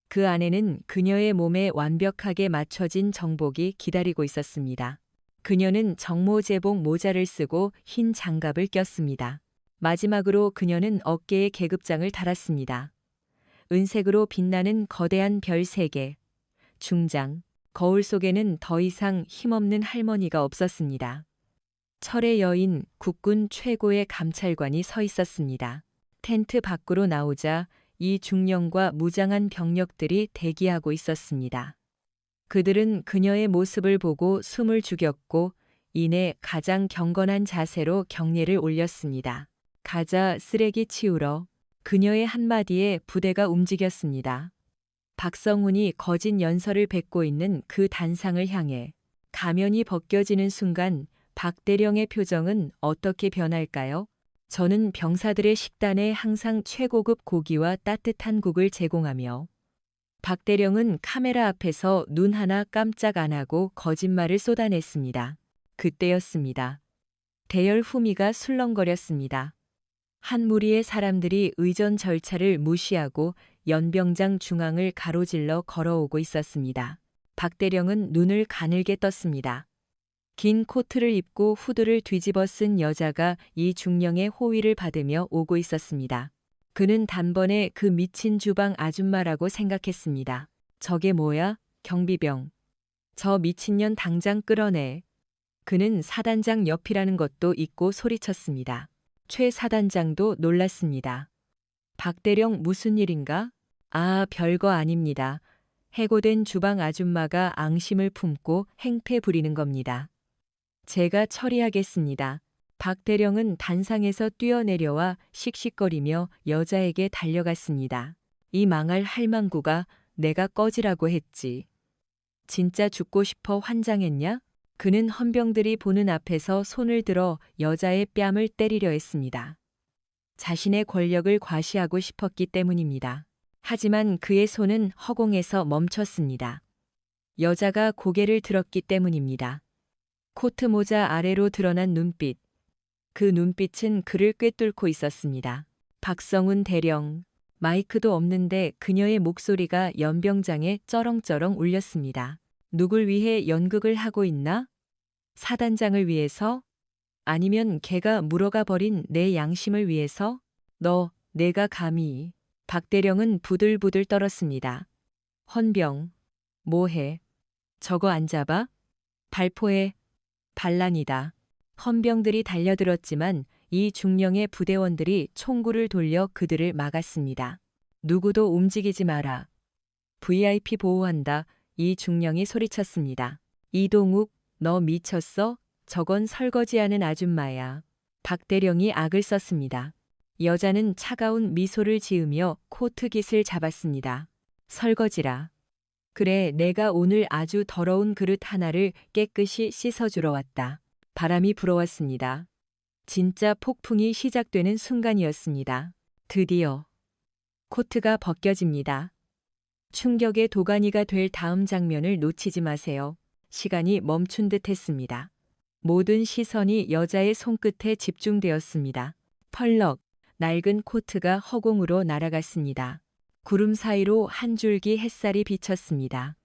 그 안에는 그녀의 몸에 완벽하게 맞춰진 정복이 기다리고 있었습니다. 그녀는 정모제복 모자를 쓰고 흰 장갑을 꼈습니다. 마지막으로 그녀는 어깨에 계급장을 달았습니다. 은색으로 빛나는 거대한 별 3개, 중장, 거울 속에는 더 이상 힘없는 할머니가 없었습니다. 철의 여인, 국군 최고의 감찰관이 서 있었습니다. 텐트 밖으로 나오자 이 중령과 무장한 병력들이 대기하고 있었습니다. 그들은 그녀의 모습을 보고 숨을 죽였고 이내 가장 경건한 자세로 경례를 올렸습니다. 가자 쓰레기 치우러. 그녀의 한마디에 부대가 움직였습니다. 박성훈이 거짓 연설을 뱉고 있는 그 단상을 향해 가면이 벗겨지는 순간 박 대령의 표정은 어떻게 변할까요? 저는 병사들의 식단에 항상 최고급 고기와 따뜻한 국을 제공하며 박 대령은 카메라 앞에서 눈 하나 깜짝 안 하고 거짓말을 쏟아냈습니다. 그때였습니다. 대열 후미가 술렁거렸습니다. 한 무리의 사람들이 의전 절차를 무시하고 연병장 중앙을 가로질러 걸어오고 있었습니다. 박 대령은 눈을 가늘게 떴습니다. 긴 코트를 입고 후드를 뒤집어 쓴 여자가 이 중령의 호위를 받으며 오고 있었습니다. 그는 단번에 그 미친 주방 아줌마라고 생각했습니다. 저게 뭐야? 경비병. 저 미친년 당장 끌어내. 그는 사단장 옆이라는 것도 잊고 소리쳤습니다. 최 사단장도 놀랐습니다. 박대령 무슨 일인가? 아, 별거 아닙니다. 해고된 주방 아줌마가 앙심을 품고 행패 부리는 겁니다. 제가 처리하겠습니다. 박대령은 단상에서 뛰어내려와 씩씩거리며 여자에게 달려갔습니다. 이 망할 할망구가 내가 꺼지라고 했지. 진짜 죽고 싶어 환장했냐? 그는 헌병들이 보는 앞에서 손을 들어 여자의 뺨을 때리려 했습니다. 자신의 권력을 과시하고 싶었기 때문입니다. 하지만 그의 손은 허공에서 멈췄습니다. 여자가 고개를 들었기 때문입니다. 코트 모자 아래로 드러난 눈빛. 그 눈빛은 그를 꿰뚫고 있었습니다. 박성훈 대령. 마이크도 없는데 그녀의 목소리가 연병장에 쩌렁쩌렁 울렸습니다. 누굴 위해 연극을 하고 있나? 사단장을 위해서? 아니면 걔가 물어가 버린 내 양심을 위해서? 내가 감히. 박대령은 부들부들 떨었습니다. 헌병. 뭐해? 저거 안 잡아? 발포해. 반란이다. 헌병들이 달려들었지만 이 중령의 부대원들이 총구를 돌려 그들을 막았습니다. 누구도 움직이지 마라. VIP 보호한다. 이 중령이 소리쳤습니다. 이동욱, 너 미쳤어? 저건 설거지하는 아줌마야. 박대령이 악을 썼습니다. 여자는 차가운 미소를 지으며 코트깃을 잡았습니다. 설거지라. 그래, 내가 오늘 아주 더러운 그릇 하나를 깨끗이 씻어주러 왔다. 바람이 불어왔습니다. 진짜 폭풍이 시작되는 순간이었습니다. 드디어 코트가 벗겨집니다. 충격의 도가니가 될 다음 장면을 놓치지 마세요. 시간이 멈춘 듯 했습니다. 모든 시선이 여자의 손끝에 집중되었습니다. 펄럭, 낡은 코트가 허공으로 날아갔습니다. 구름 사이로 한 줄기 햇살이 비쳤습니다.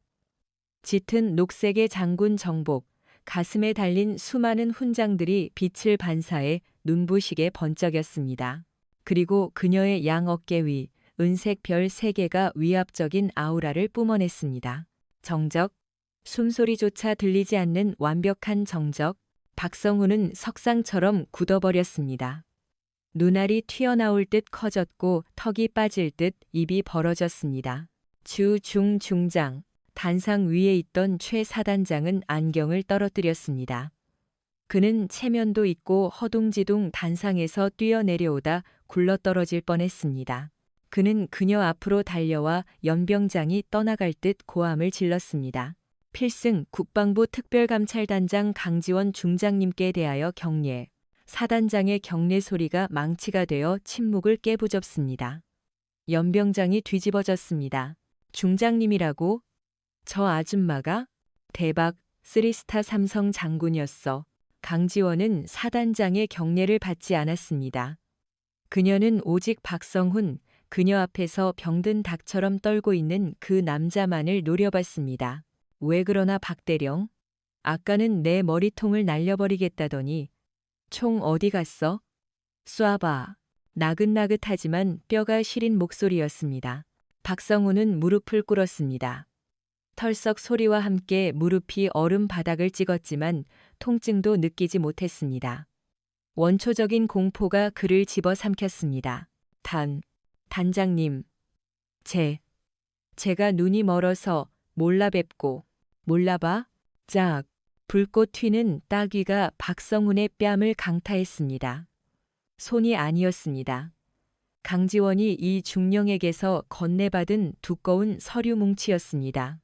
짙은 녹색의 장군 정복, 가슴에 달린 수많은 훈장들이 빛을 반사해 눈부시게 번쩍였습니다. 그리고 그녀의 양 어깨 위 은색 별 3개가 위압적인 아우라를 뿜어냈습니다. 정적, 숨소리조차 들리지 않는 완벽한 정적, 박성훈은 석상처럼 굳어버렸습니다. 눈알이 튀어나올 듯 커졌고 턱이 빠질 듯 입이 벌어졌습니다. 중장. 단상 위에 있던 최 사단장은 안경을 떨어뜨렸습니다. 그는 체면도 있고 허둥지둥 단상에서 뛰어내려오다 굴러떨어질 뻔했습니다. 그는 그녀 앞으로 달려와 연병장이 떠나갈 듯 고함을 질렀습니다. 필승 국방부 특별감찰단장 강지원 중장님께 대하여 경례. 사단장의 경례 소리가 망치가 되어 침묵을 깨부접습니다. 연병장이 뒤집어졌습니다. 중장님이라고? 저 아줌마가? 대박, 3스타 삼성 장군이었어. 강지원은 사단장의 경례를 받지 않았습니다. 그녀는 오직 박성훈, 그녀 앞에서 병든 닭처럼 떨고 있는 그 남자만을 노려봤습니다. 왜 그러나 박대령? 아까는 내 머리통을 날려버리겠다더니 총 어디 갔어? 쏴봐. 나긋나긋하지만 뼈가 시린 목소리였습니다. 박성훈은 무릎을 꿇었습니다. 털썩 소리와 함께 무릎이 얼음 바닥을 찍었지만 통증도 느끼지 못했습니다. 원초적인 공포가 그를 집어삼켰습니다. 단장님. 제가 눈이 멀어서 몰라 뵙고. 몰라봐? 짝. 불꽃 튀는 따귀가 박성훈의 뺨을 강타했습니다. 손이 아니었습니다. 강지원이 이 중령에게서 건네받은 두꺼운 서류 뭉치였습니다.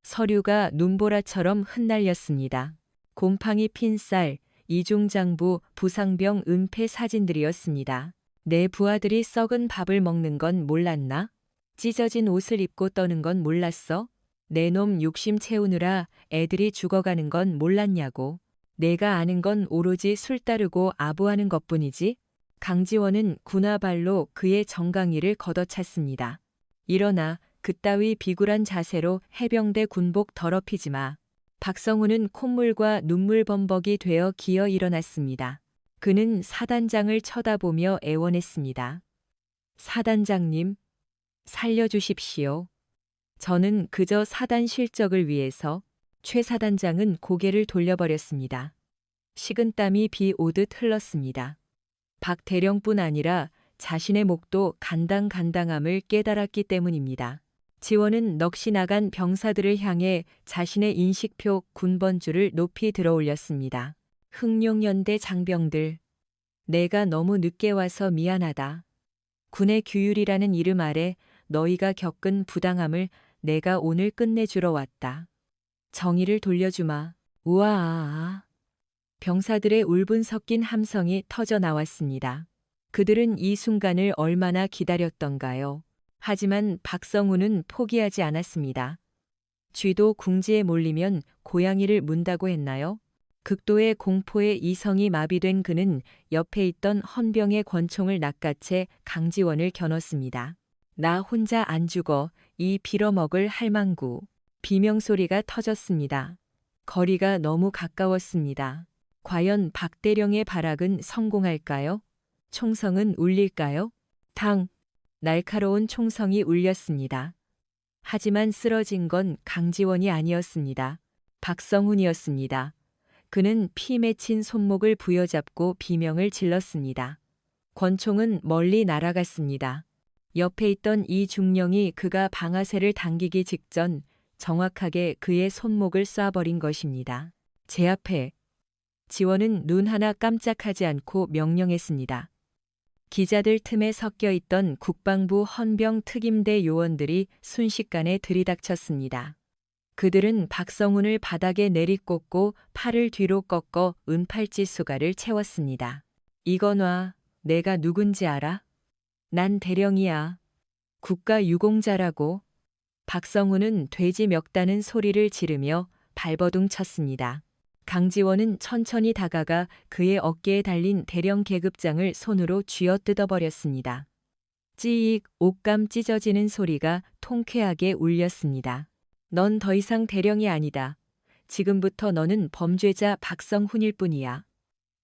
서류가 눈보라처럼 흩날렸습니다. 곰팡이 핀 쌀, 이중장부, 부상병 은폐 사진들이었습니다. 내 부하들이 썩은 밥을 먹는 건 몰랐나? 찢어진 옷을 입고 떠는 건 몰랐어? 내 놈 욕심 채우느라 애들이 죽어가는 건 몰랐냐고. 내가 아는 건 오로지 술 따르고 아부하는 것뿐이지. 강지원은 군화발로 그의 정강이를 걷어찼습니다. 일어나. 그따위 비굴한 자세로 해병대 군복 더럽히지 마. 박성훈은 콧물과 눈물 범벅이 되어 기어 일어났습니다. 그는 사단장을 쳐다보며 애원했습니다. 사단장님, 살려주십시오. 저는 그저 사단 실적을 위해서. 최 사단장은 고개를 돌려버렸습니다. 식은땀이 비 오듯 흘렀습니다. 박 대령뿐 아니라 자신의 목도 간당간당함을 깨달았기 때문입니다. 지원은 넋이 나간 병사들을 향해 자신의 인식표 군번줄을 높이 들어올렸습니다. 흥룡연대 장병들, 내가 너무 늦게 와서 미안하다. 군의 규율이라는 이름 아래 너희가 겪은 부당함을 내가 오늘 끝내주러 왔다. 정의를 돌려주마. 우아아. 병사들의 울분 섞인 함성이 터져 나왔습니다. 그들은 이 순간을 얼마나 기다렸던가요. 하지만 박성훈은 포기하지 않았습니다. 쥐도 궁지에 몰리면 고양이를 문다고 했나요? 극도의 공포에 이성이 마비된 그는 옆에 있던 헌병의 권총을 낚아채 강지원을 겨눴습니다. 나 혼자 안 죽어, 이 빌어먹을 할망구. 비명소리가 터졌습니다. 거리가 너무 가까웠습니다. 과연 박대령의 발악은 성공할까요? 총성은 울릴까요? 당! 날카로운 총성이 울렸습니다. 하지만 쓰러진 건 강지원이 아니었습니다. 박성훈이었습니다. 그는 피 맺힌 손목을 부여잡고 비명을 질렀습니다. 권총은 멀리 날아갔습니다. 옆에 있던 이 중령이 그가 방아쇠를 당기기 직전 정확하게 그의 손목을 쏴버린 것입니다. 제 앞에. 지원은 눈 하나 깜짝하지 않고 명령했습니다. 기자들 틈에 섞여 있던 국방부 헌병 특임대 요원들이 순식간에 들이닥쳤습니다. 그들은 박성훈을 바닥에 내리꽂고 팔을 뒤로 꺾어 은팔찌 수가를 채웠습니다. 이거 놔. 내가 누군지 알아? 난 대령이야. 국가 유공자라고. 박성훈은 돼지 멱다는 소리를 지르며 발버둥 쳤습니다. 강지원은 천천히 다가가 그의 어깨에 달린 대령 계급장을 손으로 쥐어 뜯어버렸습니다. 찌익 옷감 찢어지는 소리가 통쾌하게 울렸습니다. 넌 더 이상 대령이 아니다. 지금부터 너는 범죄자 박성훈일 뿐이야.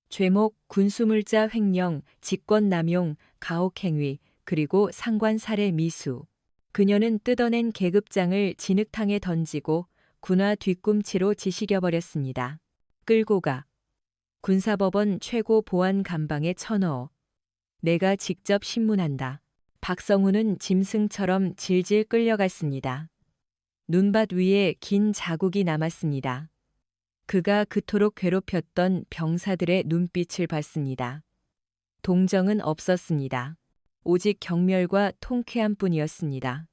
죄목 군수물자 횡령, 직권남용, 가혹행위, 그리고 상관살해 미수. 그녀는 뜯어낸 계급장을 진흙탕에 던지고 군화 뒤꿈치로 지시겨버렸습니다. 끌고 가. 군사법원 최고 보안 감방에 쳐넣어. 내가 직접 신문한다. 박성훈은 짐승처럼 질질 끌려갔습니다. 눈밭 위에 긴 자국이 남았습니다. 그가 그토록 괴롭혔던 병사들의 눈빛을 봤습니다. 동정은 없었습니다. 오직 경멸과 통쾌함뿐이었습니다.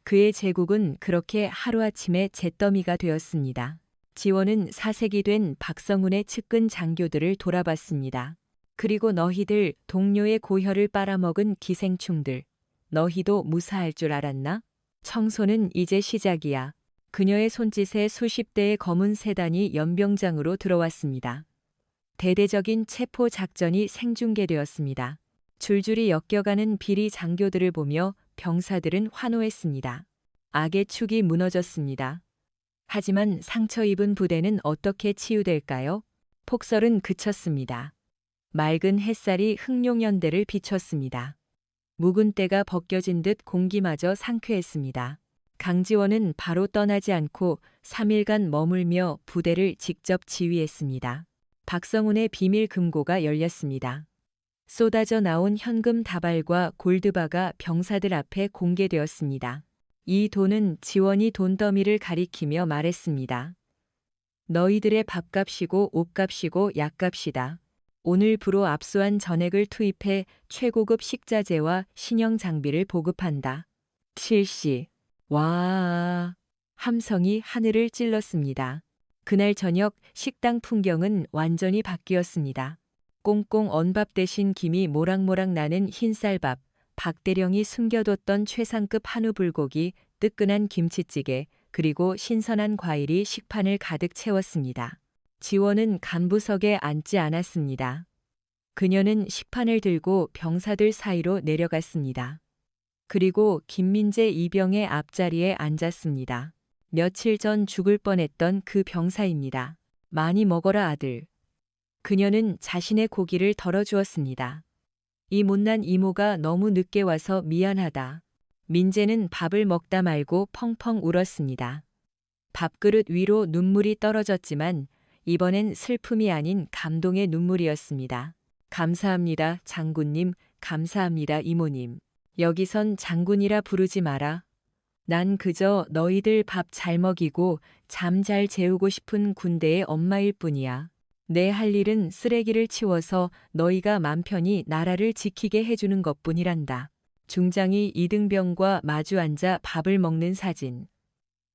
그의 제국은 그렇게 하루아침에 잿더미가 되었습니다. 지원은 사색이 된 박성훈의 측근 장교들을 돌아봤습니다. 그리고 너희들 동료의 고혈을 빨아먹은 기생충들. 너희도 무사할 줄 알았나? 청소는 이제 시작이야. 그녀의 손짓에 수십 대의 검은 세단이 연병장으로 들어왔습니다. 대대적인 체포 작전이 생중계되었습니다. 줄줄이 엮여가는 비리 장교들을 보며 병사들은 환호했습니다. 악의 축이 무너졌습니다. 하지만 상처 입은 부대는 어떻게 치유될까요? 폭설은 그쳤습니다. 맑은 햇살이 흥룡연대를 비췄습니다. 묵은 때가 벗겨진 듯 공기마저 상쾌했습니다. 강지원은 바로 떠나지 않고 3일간 머물며 부대를 직접 지휘했습니다. 박성훈의 비밀 금고가 열렸습니다. 쏟아져 나온 현금 다발과 골드바가 병사들 앞에 공개되었습니다. 이 돈은 지원이 돈더미를 가리키며 말했습니다. 너희들의 밥값이고 옷값이고 약값이다. 오늘부로 압수한 전액을 투입해 최고급 식자재와 신형 장비를 보급한다. 실시. 와. 함성이 하늘을 찔렀습니다. 그날 저녁 식당 풍경은 완전히 바뀌었습니다. 꽁꽁 언밥 대신 김이 모락모락 나는 흰쌀밥, 박대령이 숨겨뒀던 최상급 한우 불고기, 뜨끈한 김치찌개, 그리고 신선한 과일이 식판을 가득 채웠습니다. 지원은 간부석에 앉지 않았습니다. 그녀는 식판을 들고 병사들 사이로 내려갔습니다. 그리고 김민재 이병의 앞자리에 앉았습니다. 며칠 전 죽을 뻔했던 그 병사입니다. 많이 먹어라 아들. 그녀는 자신의 고기를 덜어주었습니다. 이 못난 이모가 너무 늦게 와서 미안하다. 민재는 밥을 먹다 말고 펑펑 울었습니다. 밥그릇 위로 눈물이 떨어졌지만 이번엔 슬픔이 아닌 감동의 눈물이었습니다. 감사합니다, 장군님. 감사합니다, 이모님. 여기선 장군이라 부르지 마라. 난 그저 너희들 밥 잘 먹이고 잠 잘 재우고 싶은 군대의 엄마일 뿐이야. 내 할 일은 쓰레기를 치워서 너희가 맘 편히 나라를 지키게 해주는 것뿐이란다. 중장이 이등병과 마주 앉아 밥을 먹는 사진.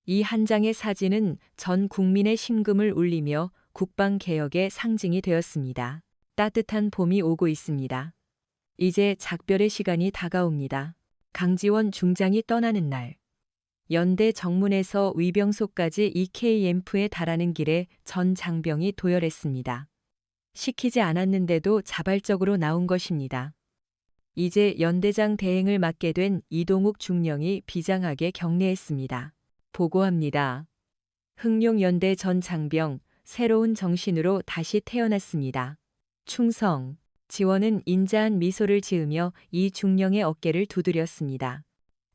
이 한 장의 사진은 전 국민의 심금을 울리며 국방개혁의 상징이 되었습니다. 따뜻한 봄이 오고 있습니다. 이제 작별의 시간이 다가옵니다. 강지원 중장이 떠나는 날. 연대 정문에서 위병소까지 EKM프에 달하는 길에 전 장병이 도열했습니다. 시키지 않았는데도 자발적으로 나온 것입니다. 이제 연대장 대행을 맡게 된 이동욱 중령이 비장하게 격려했습니다. 보고합니다. 흥룡연대 전 장병, 새로운 정신으로 다시 태어났습니다. 충성. 지원은 인자한 미소를 지으며 이 중령의 어깨를 두드렸습니다.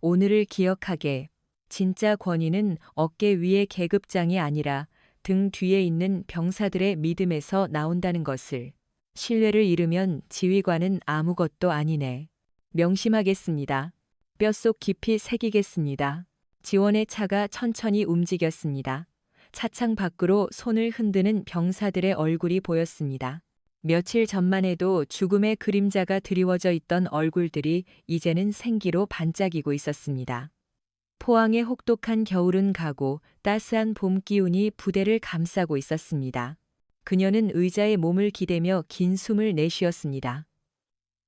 오늘을 기억하게. 진짜 권위는 어깨 위의 계급장이 아니라 등 뒤에 있는 병사들의 믿음에서 나온다는 것을. 신뢰를 잃으면 지휘관은 아무것도 아니네. 명심하겠습니다. 뼛속 깊이 새기겠습니다. 지원의 차가 천천히 움직였습니다. 차창 밖으로 손을 흔드는 병사들의 얼굴이 보였습니다. 며칠 전만 해도 죽음의 그림자가 드리워져 있던 얼굴들이 이제는 생기로 반짝이고 있었습니다. 포항의 혹독한 겨울은 가고 따스한 봄 기운이 부대를 감싸고 있었습니다. 그녀는 의자에 몸을 기대며 긴 숨을 내쉬었습니다.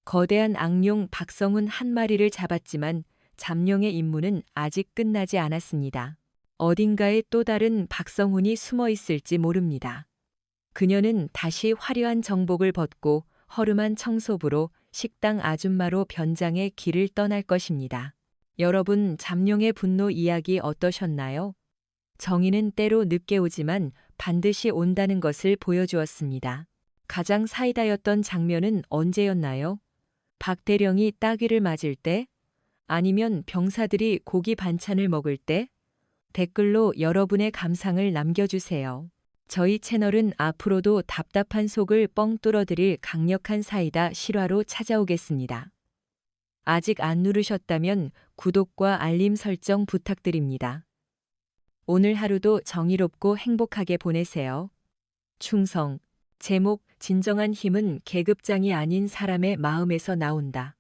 거대한 악룡 박성훈 한 마리를 잡았지만 잠룡의 임무는 아직 끝나지 않았습니다. 어딘가에 또 다른 박성훈이 숨어 있을지 모릅니다. 그녀는 다시 화려한 정복을 벗고 허름한 청소부로 식당 아줌마로 변장해 길을 떠날 것입니다. 여러분, 잠룡의 분노 이야기 어떠셨나요? 정의는 때로 늦게 오지만 반드시 온다는 것을 보여주었습니다. 가장 사이다였던 장면은 언제였나요? 박대령이 따귀를 맞을 때? 아니면 병사들이 고기 반찬을 먹을 때? 댓글로 여러분의 감상을 남겨주세요. 저희 채널은 앞으로도 답답한 속을 뻥 뚫어드릴 강력한 사이다 실화로 찾아오겠습니다. 아직 안 누르셨다면 구독과 알림 설정 부탁드립니다. 오늘 하루도 정의롭고 행복하게 보내세요. 충성. 제목, 진정한 힘은 계급장이 아닌 사람의 마음에서 나온다.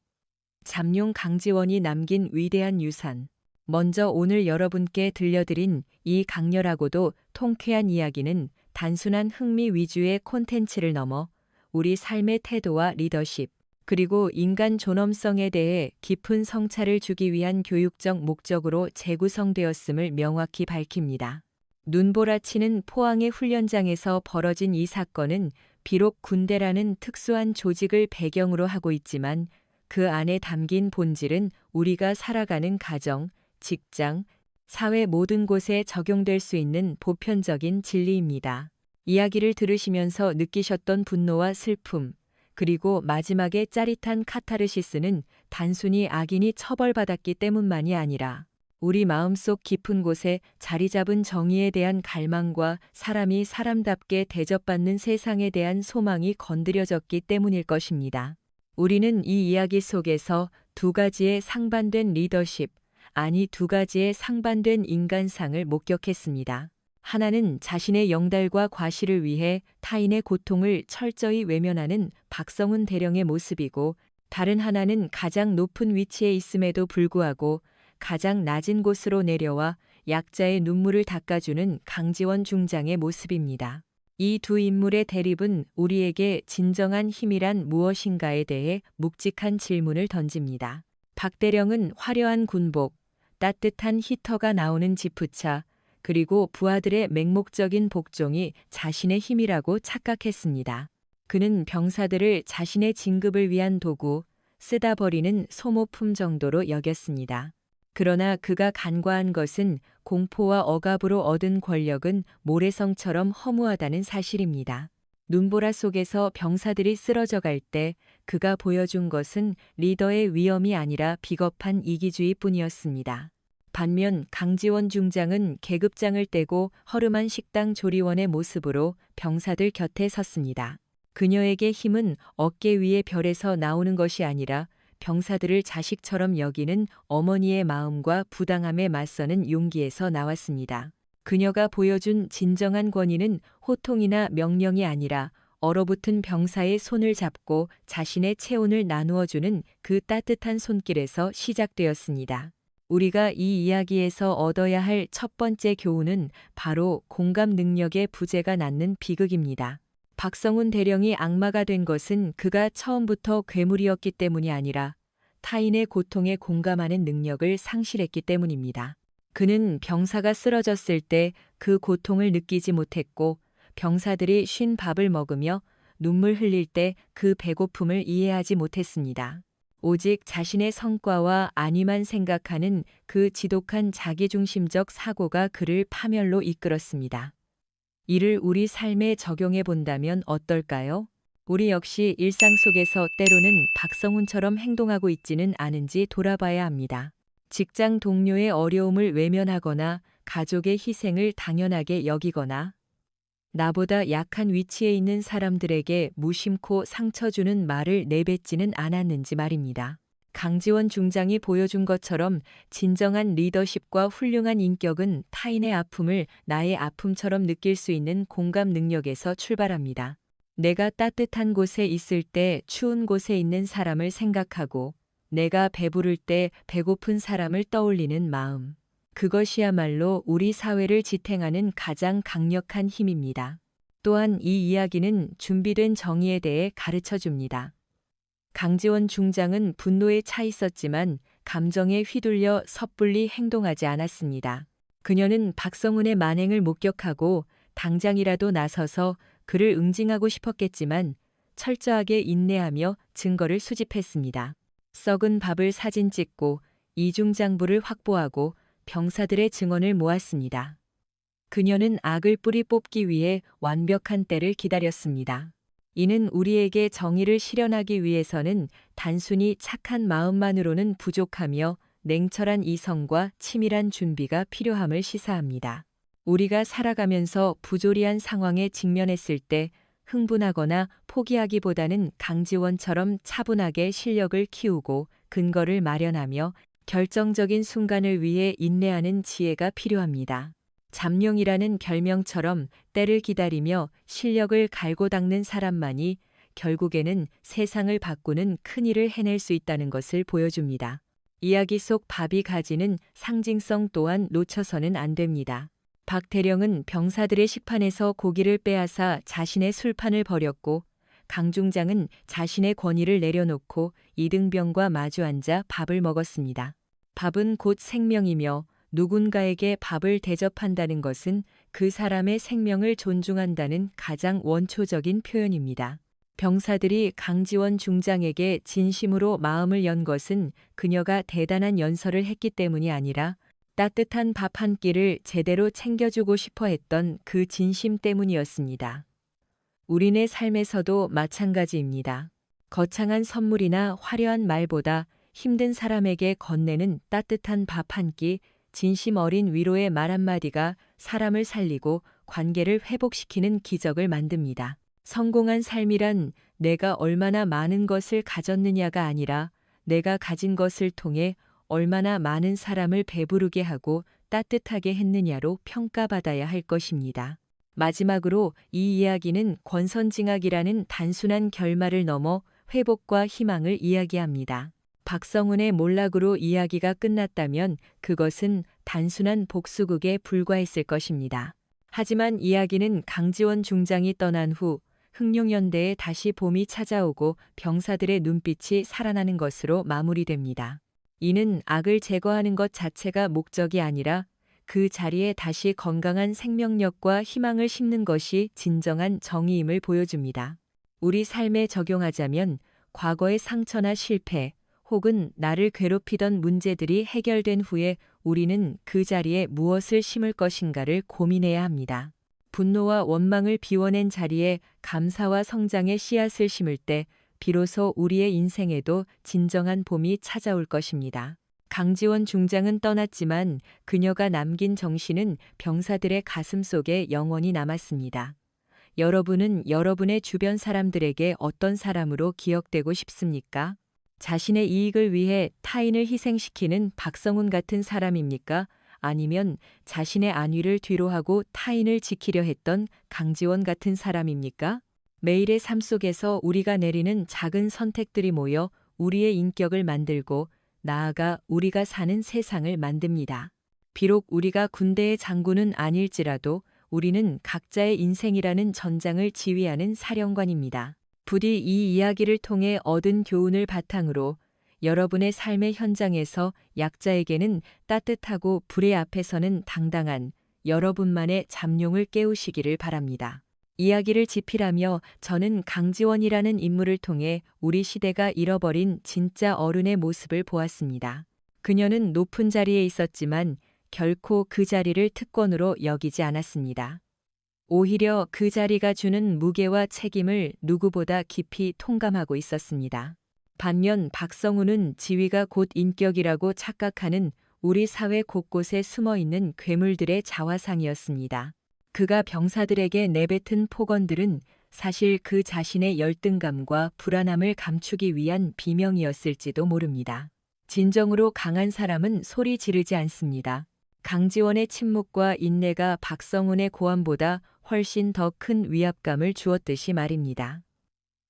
잠룡 강지원이 남긴 위대한 유산. 먼저 오늘 여러분께 들려드린 이 강렬하고도 통쾌한 이야기는 단순한 흥미 위주의 콘텐츠를 넘어 우리 삶의 태도와 리더십, 그리고 인간 존엄성에 대해 깊은 성찰을 주기 위한 교육적 목적으로 재구성되었음을 명확히 밝힙니다. 눈보라치는 포항의 훈련장에서 벌어진 이 사건은 비록 군대라는 특수한 조직을 배경으로 하고 있지만 그 안에 담긴 본질은 우리가 살아가는 가정, 직장, 사회 모든 곳에 적용될 수 있는 보편적인 진리입니다. 이야기를 들으시면서 느끼셨던 분노와 슬픔, 그리고 마지막에 짜릿한 카타르시스는 단순히 악인이 처벌받았기 때문만이 아니라 우리 마음속 깊은 곳에 자리 잡은 정의에 대한 갈망과 사람이 사람답게 대접받는 세상에 대한 소망이 건드려졌기 때문일 것입니다. 우리는 이 이야기 속에서 두 가지의 상반된 리더십, 아니 두 가지의 상반된 인간상을 목격했습니다. 하나는 자신의 영달과 과시를 위해 타인의 고통을 철저히 외면하는 박성훈 대령의 모습이고, 다른 하나는 가장 높은 위치에 있음에도 불구하고 가장 낮은 곳으로 내려와 약자의 눈물을 닦아주는 강지원 중장의 모습입니다. 이 두 인물의 대립은 우리에게 진정한 힘이란 무엇인가에 대해 묵직한 질문을 던집니다. 박대령은 화려한 군복, 따뜻한 히터가 나오는 지프차, 그리고 부하들의 맹목적인 복종이 자신의 힘이라고 착각했습니다. 그는 병사들을 자신의 진급을 위한 도구, 쓰다 버리는 소모품 정도로 여겼습니다. 그러나 그가 간과한 것은 공포와 억압으로 얻은 권력은 모래성처럼 허무하다는 사실입니다. 눈보라 속에서 병사들이 쓰러져 갈 때 그가 보여준 것은 리더의 위엄이 아니라 비겁한 이기주의뿐이었습니다. 반면 강지원 중장은 계급장을 떼고 허름한 식당 조리원의 모습으로 병사들 곁에 섰습니다. 그녀에게 힘은 어깨 위의 별에서 나오는 것이 아니라 병사들을 자식처럼 여기는 어머니의 마음과 부당함에 맞서는 용기에서 나왔습니다. 그녀가 보여준 진정한 권위는 호통이나 명령이 아니라 얼어붙은 병사의 손을 잡고 자신의 체온을 나누어주는 그 따뜻한 손길에서 시작되었습니다. 우리가 이 이야기에서 얻어야 할 첫 번째 교훈은 바로 공감 능력의 부재가 낳는 비극입니다. 박성훈 대령이 악마가 된 것은 그가 처음부터 괴물이었기 때문이 아니라 타인의 고통에 공감하는 능력을 상실했기 때문입니다. 그는 병사가 쓰러졌을 때 그 고통을 느끼지 못했고 병사들이 쉰 밥을 먹으며 눈물 흘릴 때 그 배고픔을 이해하지 못했습니다. 오직 자신의 성과와 안위만 생각하는 그 지독한 자기중심적 사고가 그를 파멸로 이끌었습니다. 이를 우리 삶에 적용해 본다면 어떨까요? 우리 역시 일상 속에서 때로는 박성훈처럼 행동하고 있지는 않은지 돌아봐야 합니다. 직장 동료의 어려움을 외면하거나 가족의 희생을 당연하게 여기거나 나보다 약한 위치에 있는 사람들에게 무심코 상처 주는 말을 내뱉지는 않았는지 말입니다. 강지원 중장이 보여준 것처럼 진정한 리더십과 훌륭한 인격은 타인의 아픔을 나의 아픔처럼 느낄 수 있는 공감 능력에서 출발합니다. 내가 따뜻한 곳에 있을 때 추운 곳에 있는 사람을 생각하고 내가 배부를 때 배고픈 사람을 떠올리는 마음. 그것이야말로 우리 사회를 지탱하는 가장 강력한 힘입니다. 또한 이 이야기는 준비된 정의에 대해 가르쳐 줍니다. 강지원 중장은 분노에 차 있었지만 감정에 휘둘려 섣불리 행동하지 않았습니다. 그녀는 박성훈의 만행을 목격하고 당장이라도 나서서 그를 응징하고 싶었겠지만 철저하게 인내하며 증거를 수집했습니다. 썩은 밥을 사진 찍고 이중장부를 확보하고 병사들의 증언을 모았습니다. 그녀는 악을 뿌리 뽑기 위해 완벽한 때를 기다렸습니다. 이는 우리에게 정의를 실현하기 위해서는 단순히 착한 마음만으로는 부족하며 냉철한 이성과 치밀한 준비가 필요함을 시사합니다. 우리가 살아가면서 부조리한 상황에 직면했을 때 흥분하거나 포기하기보다는 강지원처럼 차분하게 실력을 키우고 근거를 마련하며 결정적인 순간을 위해 인내하는 지혜가 필요합니다. 잠룡이라는 별명처럼 때를 기다리며 실력을 갈고 닦는 사람만이 결국에는 세상을 바꾸는 큰 일을 해낼 수 있다는 것을 보여줍니다. 이야기 속 밥이 가지는 상징성 또한 놓쳐서는 안 됩니다. 박 대령은 병사들의 식판에서 고기를 빼앗아 자신의 술판을 벌였고 강 중장은 자신의 권위를 내려놓고 이등병과 마주 앉아 밥을 먹었습니다. 밥은 곧 생명이며 누군가에게 밥을 대접한다는 것은 그 사람의 생명을 존중한다는 가장 원초적인 표현입니다. 병사들이 강지원 중장에게 진심으로 마음을 연 것은 그녀가 대단한 연설을 했기 때문이 아니라 따뜻한 밥 한 끼를 제대로 챙겨주고 싶어 했던 그 진심 때문이었습니다. 우리네 삶에서도 마찬가지입니다. 거창한 선물이나 화려한 말보다 힘든 사람에게 건네는 따뜻한 밥 한 끼, 진심 어린 위로의 말 한마디가 사람을 살리고 관계를 회복시키는 기적을 만듭니다. 성공한 삶이란 내가 얼마나 많은 것을 가졌느냐가 아니라 내가 가진 것을 통해 얼마나 많은 사람을 배부르게 하고 따뜻하게 했느냐로 평가받아야 할 것입니다. 마지막으로 이 이야기는 권선징악이라는 단순한 결말을 넘어 회복과 희망을 이야기합니다. 박성훈의 몰락으로 이야기가 끝났다면 그것은 단순한 복수극에 불과했을 것입니다. 하지만 이야기는 강지원 중장이 떠난 후 흑룡연대에 다시 봄이 찾아오고 병사들의 눈빛이 살아나는 것으로 마무리됩니다. 이는 악을 제거하는 것 자체가 목적이 아니라 그 자리에 다시 건강한 생명력과 희망을 심는 것이 진정한 정의임을 보여줍니다. 우리 삶에 적용하자면 과거의 상처나 실패 혹은 나를 괴롭히던 문제들이 해결된 후에 우리는 그 자리에 무엇을 심을 것인가를 고민해야 합니다. 분노와 원망을 비워낸 자리에 감사와 성장의 씨앗을 심을 때 비로소 우리의 인생에도 진정한 봄이 찾아올 것입니다. 강지원 중장은 떠났지만 그녀가 남긴 정신은 병사들의 가슴 속에 영원히 남았습니다. 여러분은 여러분의 주변 사람들에게 어떤 사람으로 기억되고 싶습니까? 자신의 이익을 위해 타인을 희생시키는 박성훈 같은 사람입니까? 아니면 자신의 안위를 뒤로하고 타인을 지키려 했던 강지원 같은 사람입니까? 매일의 삶 속에서 우리가 내리는 작은 선택들이 모여 우리의 인격을 만들고 나아가 우리가 사는 세상을 만듭니다. 비록 우리가 군대의 장군은 아닐지라도 우리는 각자의 인생이라는 전장을 지휘하는 사령관입니다. 부디 이 이야기를 통해 얻은 교훈을 바탕으로 여러분의 삶의 현장에서 약자에게는 따뜻하고 불의 앞에서는 당당한 여러분만의 잠룡을 깨우시기를 바랍니다. 이야기를 집필하며 저는 강지원이라는 인물을 통해 우리 시대가 잃어버린 진짜 어른의 모습을 보았습니다. 그녀는 높은 자리에 있었지만 결코 그 자리를 특권으로 여기지 않았습니다. 오히려 그 자리가 주는 무게와 책임을 누구보다 깊이 통감하고 있었습니다. 반면 박성훈은 지위가 곧 인격이라고 착각하는 우리 사회 곳곳에 숨어있는 괴물들의 자화상이었습니다. 그가 병사들에게 내뱉은 폭언들은 사실 그 자신의 열등감과 불안함을 감추기 위한 비명이었을지도 모릅니다. 진정으로 강한 사람은 소리 지르지 않습니다. 강지원의 침묵과 인내가 박성훈의 고함보다 훨씬 더 큰 위압감을 주었듯이 말입니다.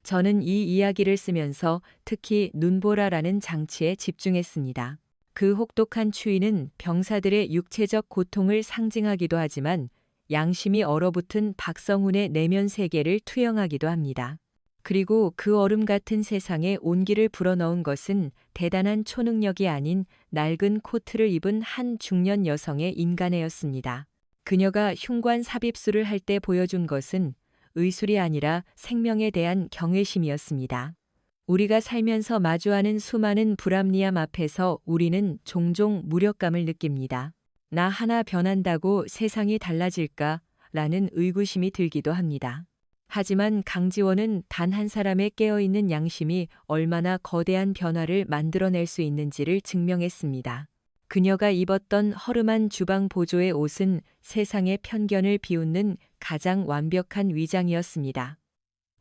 저는 이 이야기를 쓰면서 특히 눈보라라는 장치에 집중했습니다. 그 혹독한 추위는 병사들의 육체적 고통을 상징하기도 하지만 양심이 얼어붙은 박성훈의 내면 세계를 투영하기도 합니다. 그리고 그 얼음 같은 세상에 온기를 불어넣은 것은 대단한 초능력이 아닌 낡은 코트를 입은 한 중년 여성의 인간애였습니다. 그녀가 흉관 삽입술을 할 때 보여준 것은 의술이 아니라 생명에 대한 경외심이었습니다. 우리가 살면서 마주하는 수많은 불합리함 앞에서 우리는 종종 무력감을 느낍니다. 나 하나 변한다고 세상이 달라질까? 라는 의구심이 들기도 합니다. 하지만 강지원은 단 한 사람의 깨어있는 양심이 얼마나 거대한 변화를 만들어낼 수 있는지를 증명했습니다. 그녀가 입었던 허름한 주방 보조의 옷은 세상의 편견을 비웃는 가장 완벽한 위장이었습니다.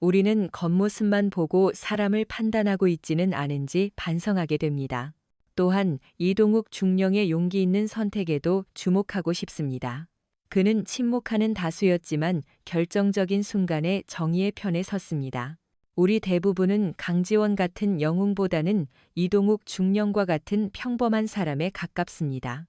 우리는 겉모습만 보고 사람을 판단하고 있지는 않은지 반성하게 됩니다. 또한 이동욱 중령의 용기 있는 선택에도 주목하고 싶습니다. 그는 침묵하는 다수였지만 결정적인 순간에 정의의 편에 섰습니다. 우리 대부분은 강지원 같은 영웅보다는 이동욱 중령과 같은 평범한 사람에 가깝습니다.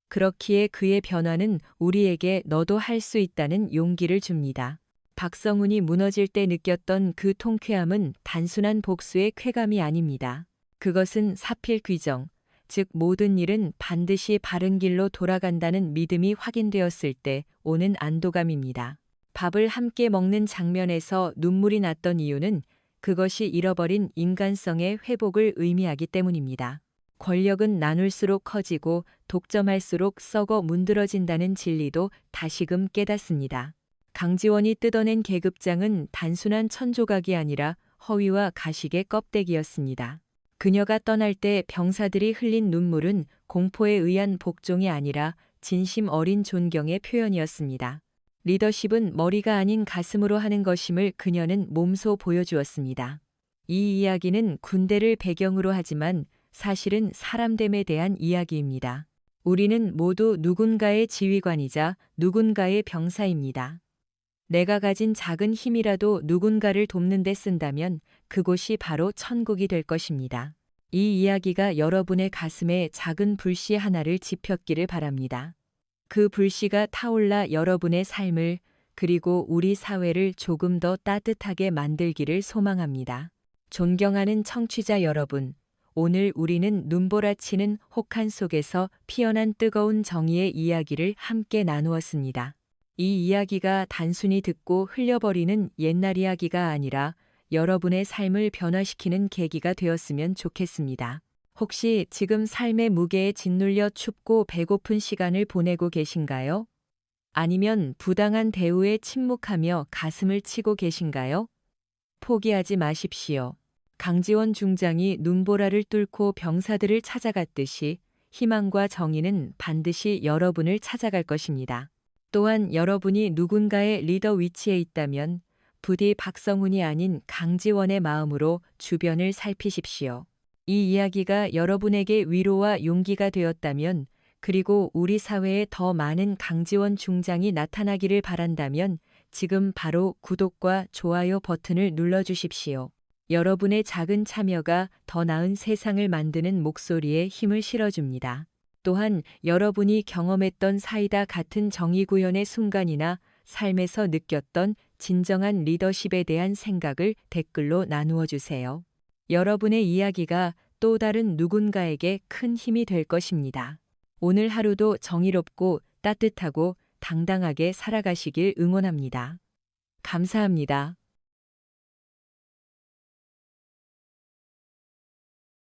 그렇기에 그의 변화는 우리에게 너도 할 수 있다는 용기를 줍니다. 박성훈이 무너질 때 느꼈던 그 통쾌함은 단순한 복수의 쾌감이 아닙니다. 그것은 사필 귀정, 즉 모든 일은 반드시 바른 길로 돌아간다는 믿음이 확인되었을 때 오는 안도감입니다. 밥을 함께 먹는 장면에서 눈물이 났던 이유는 그것이 잃어버린 인간성의 회복을 의미하기 때문입니다. 권력은 나눌수록 커지고 독점할수록 썩어 문드러진다는 진리도 다시금 깨닫습니다. 강지원이 뜯어낸 계급장은 단순한 천조각이 아니라 허위와 가식의 껍데기였습니다. 그녀가 떠날 때 병사들이 흘린 눈물은 공포에 의한 복종이 아니라 진심 어린 존경의 표현이었습니다. 리더십은 머리가 아닌 가슴으로 하는 것임을 그녀는 몸소 보여주었습니다. 이 이야기는 군대를 배경으로 하지만 사실은 사람됨에 대한 이야기입니다. 우리는 모두 누군가의 지휘관이자 누군가의 병사입니다. 내가 가진 작은 힘이라도 누군가를 돕는 데 쓴다면 그곳이 바로 천국이 될 것입니다. 이 이야기가 여러분의 가슴에 작은 불씨 하나를 지폈기를 바랍니다. 그 불씨가 타올라 여러분의 삶을 그리고 우리 사회를 조금 더 따뜻하게 만들기를 소망합니다. 존경하는 청취자 여러분, 오늘 우리는 눈보라치는 혹한 속에서 피어난 뜨거운 정의의 이야기를 함께 나누었습니다. 이 이야기가 단순히 듣고 흘려버리는 옛날 이야기가 아니라 여러분의 삶을 변화시키는 계기가 되었으면 좋겠습니다. 혹시 지금 삶의 무게에 짓눌려 춥고 배고픈 시간을 보내고 계신가요? 아니면 부당한 대우에 침묵하며 가슴을 치고 계신가요? 포기하지 마십시오. 강지원 중장이 눈보라를 뚫고 병사들을 찾아갔듯이 희망과 정의는 반드시 여러분을 찾아갈 것입니다. 또한 여러분이 누군가의 리더 위치에 있다면 부디 박성훈이 아닌 강지원의 마음으로 주변을 살피십시오. 이 이야기가 여러분에게 위로와 용기가 되었다면, 그리고 우리 사회에 더 많은 강지원 중장이 나타나기를 바란다면 지금 바로 구독과 좋아요 버튼을 눌러주십시오. 여러분의 작은 참여가 더 나은 세상을 만드는 목소리에 힘을 실어줍니다. 또한 여러분이 경험했던 사이다 같은 정의구현의 순간이나 삶에서 느꼈던 진정한 리더십에 대한 생각을 댓글로 나누어 주세요. 여러분의 이야기가 또 다른 누군가에게 큰 힘이 될 것입니다. 오늘 하루도 정의롭고 따뜻하고 당당하게 살아가시길 응원합니다. 감사합니다.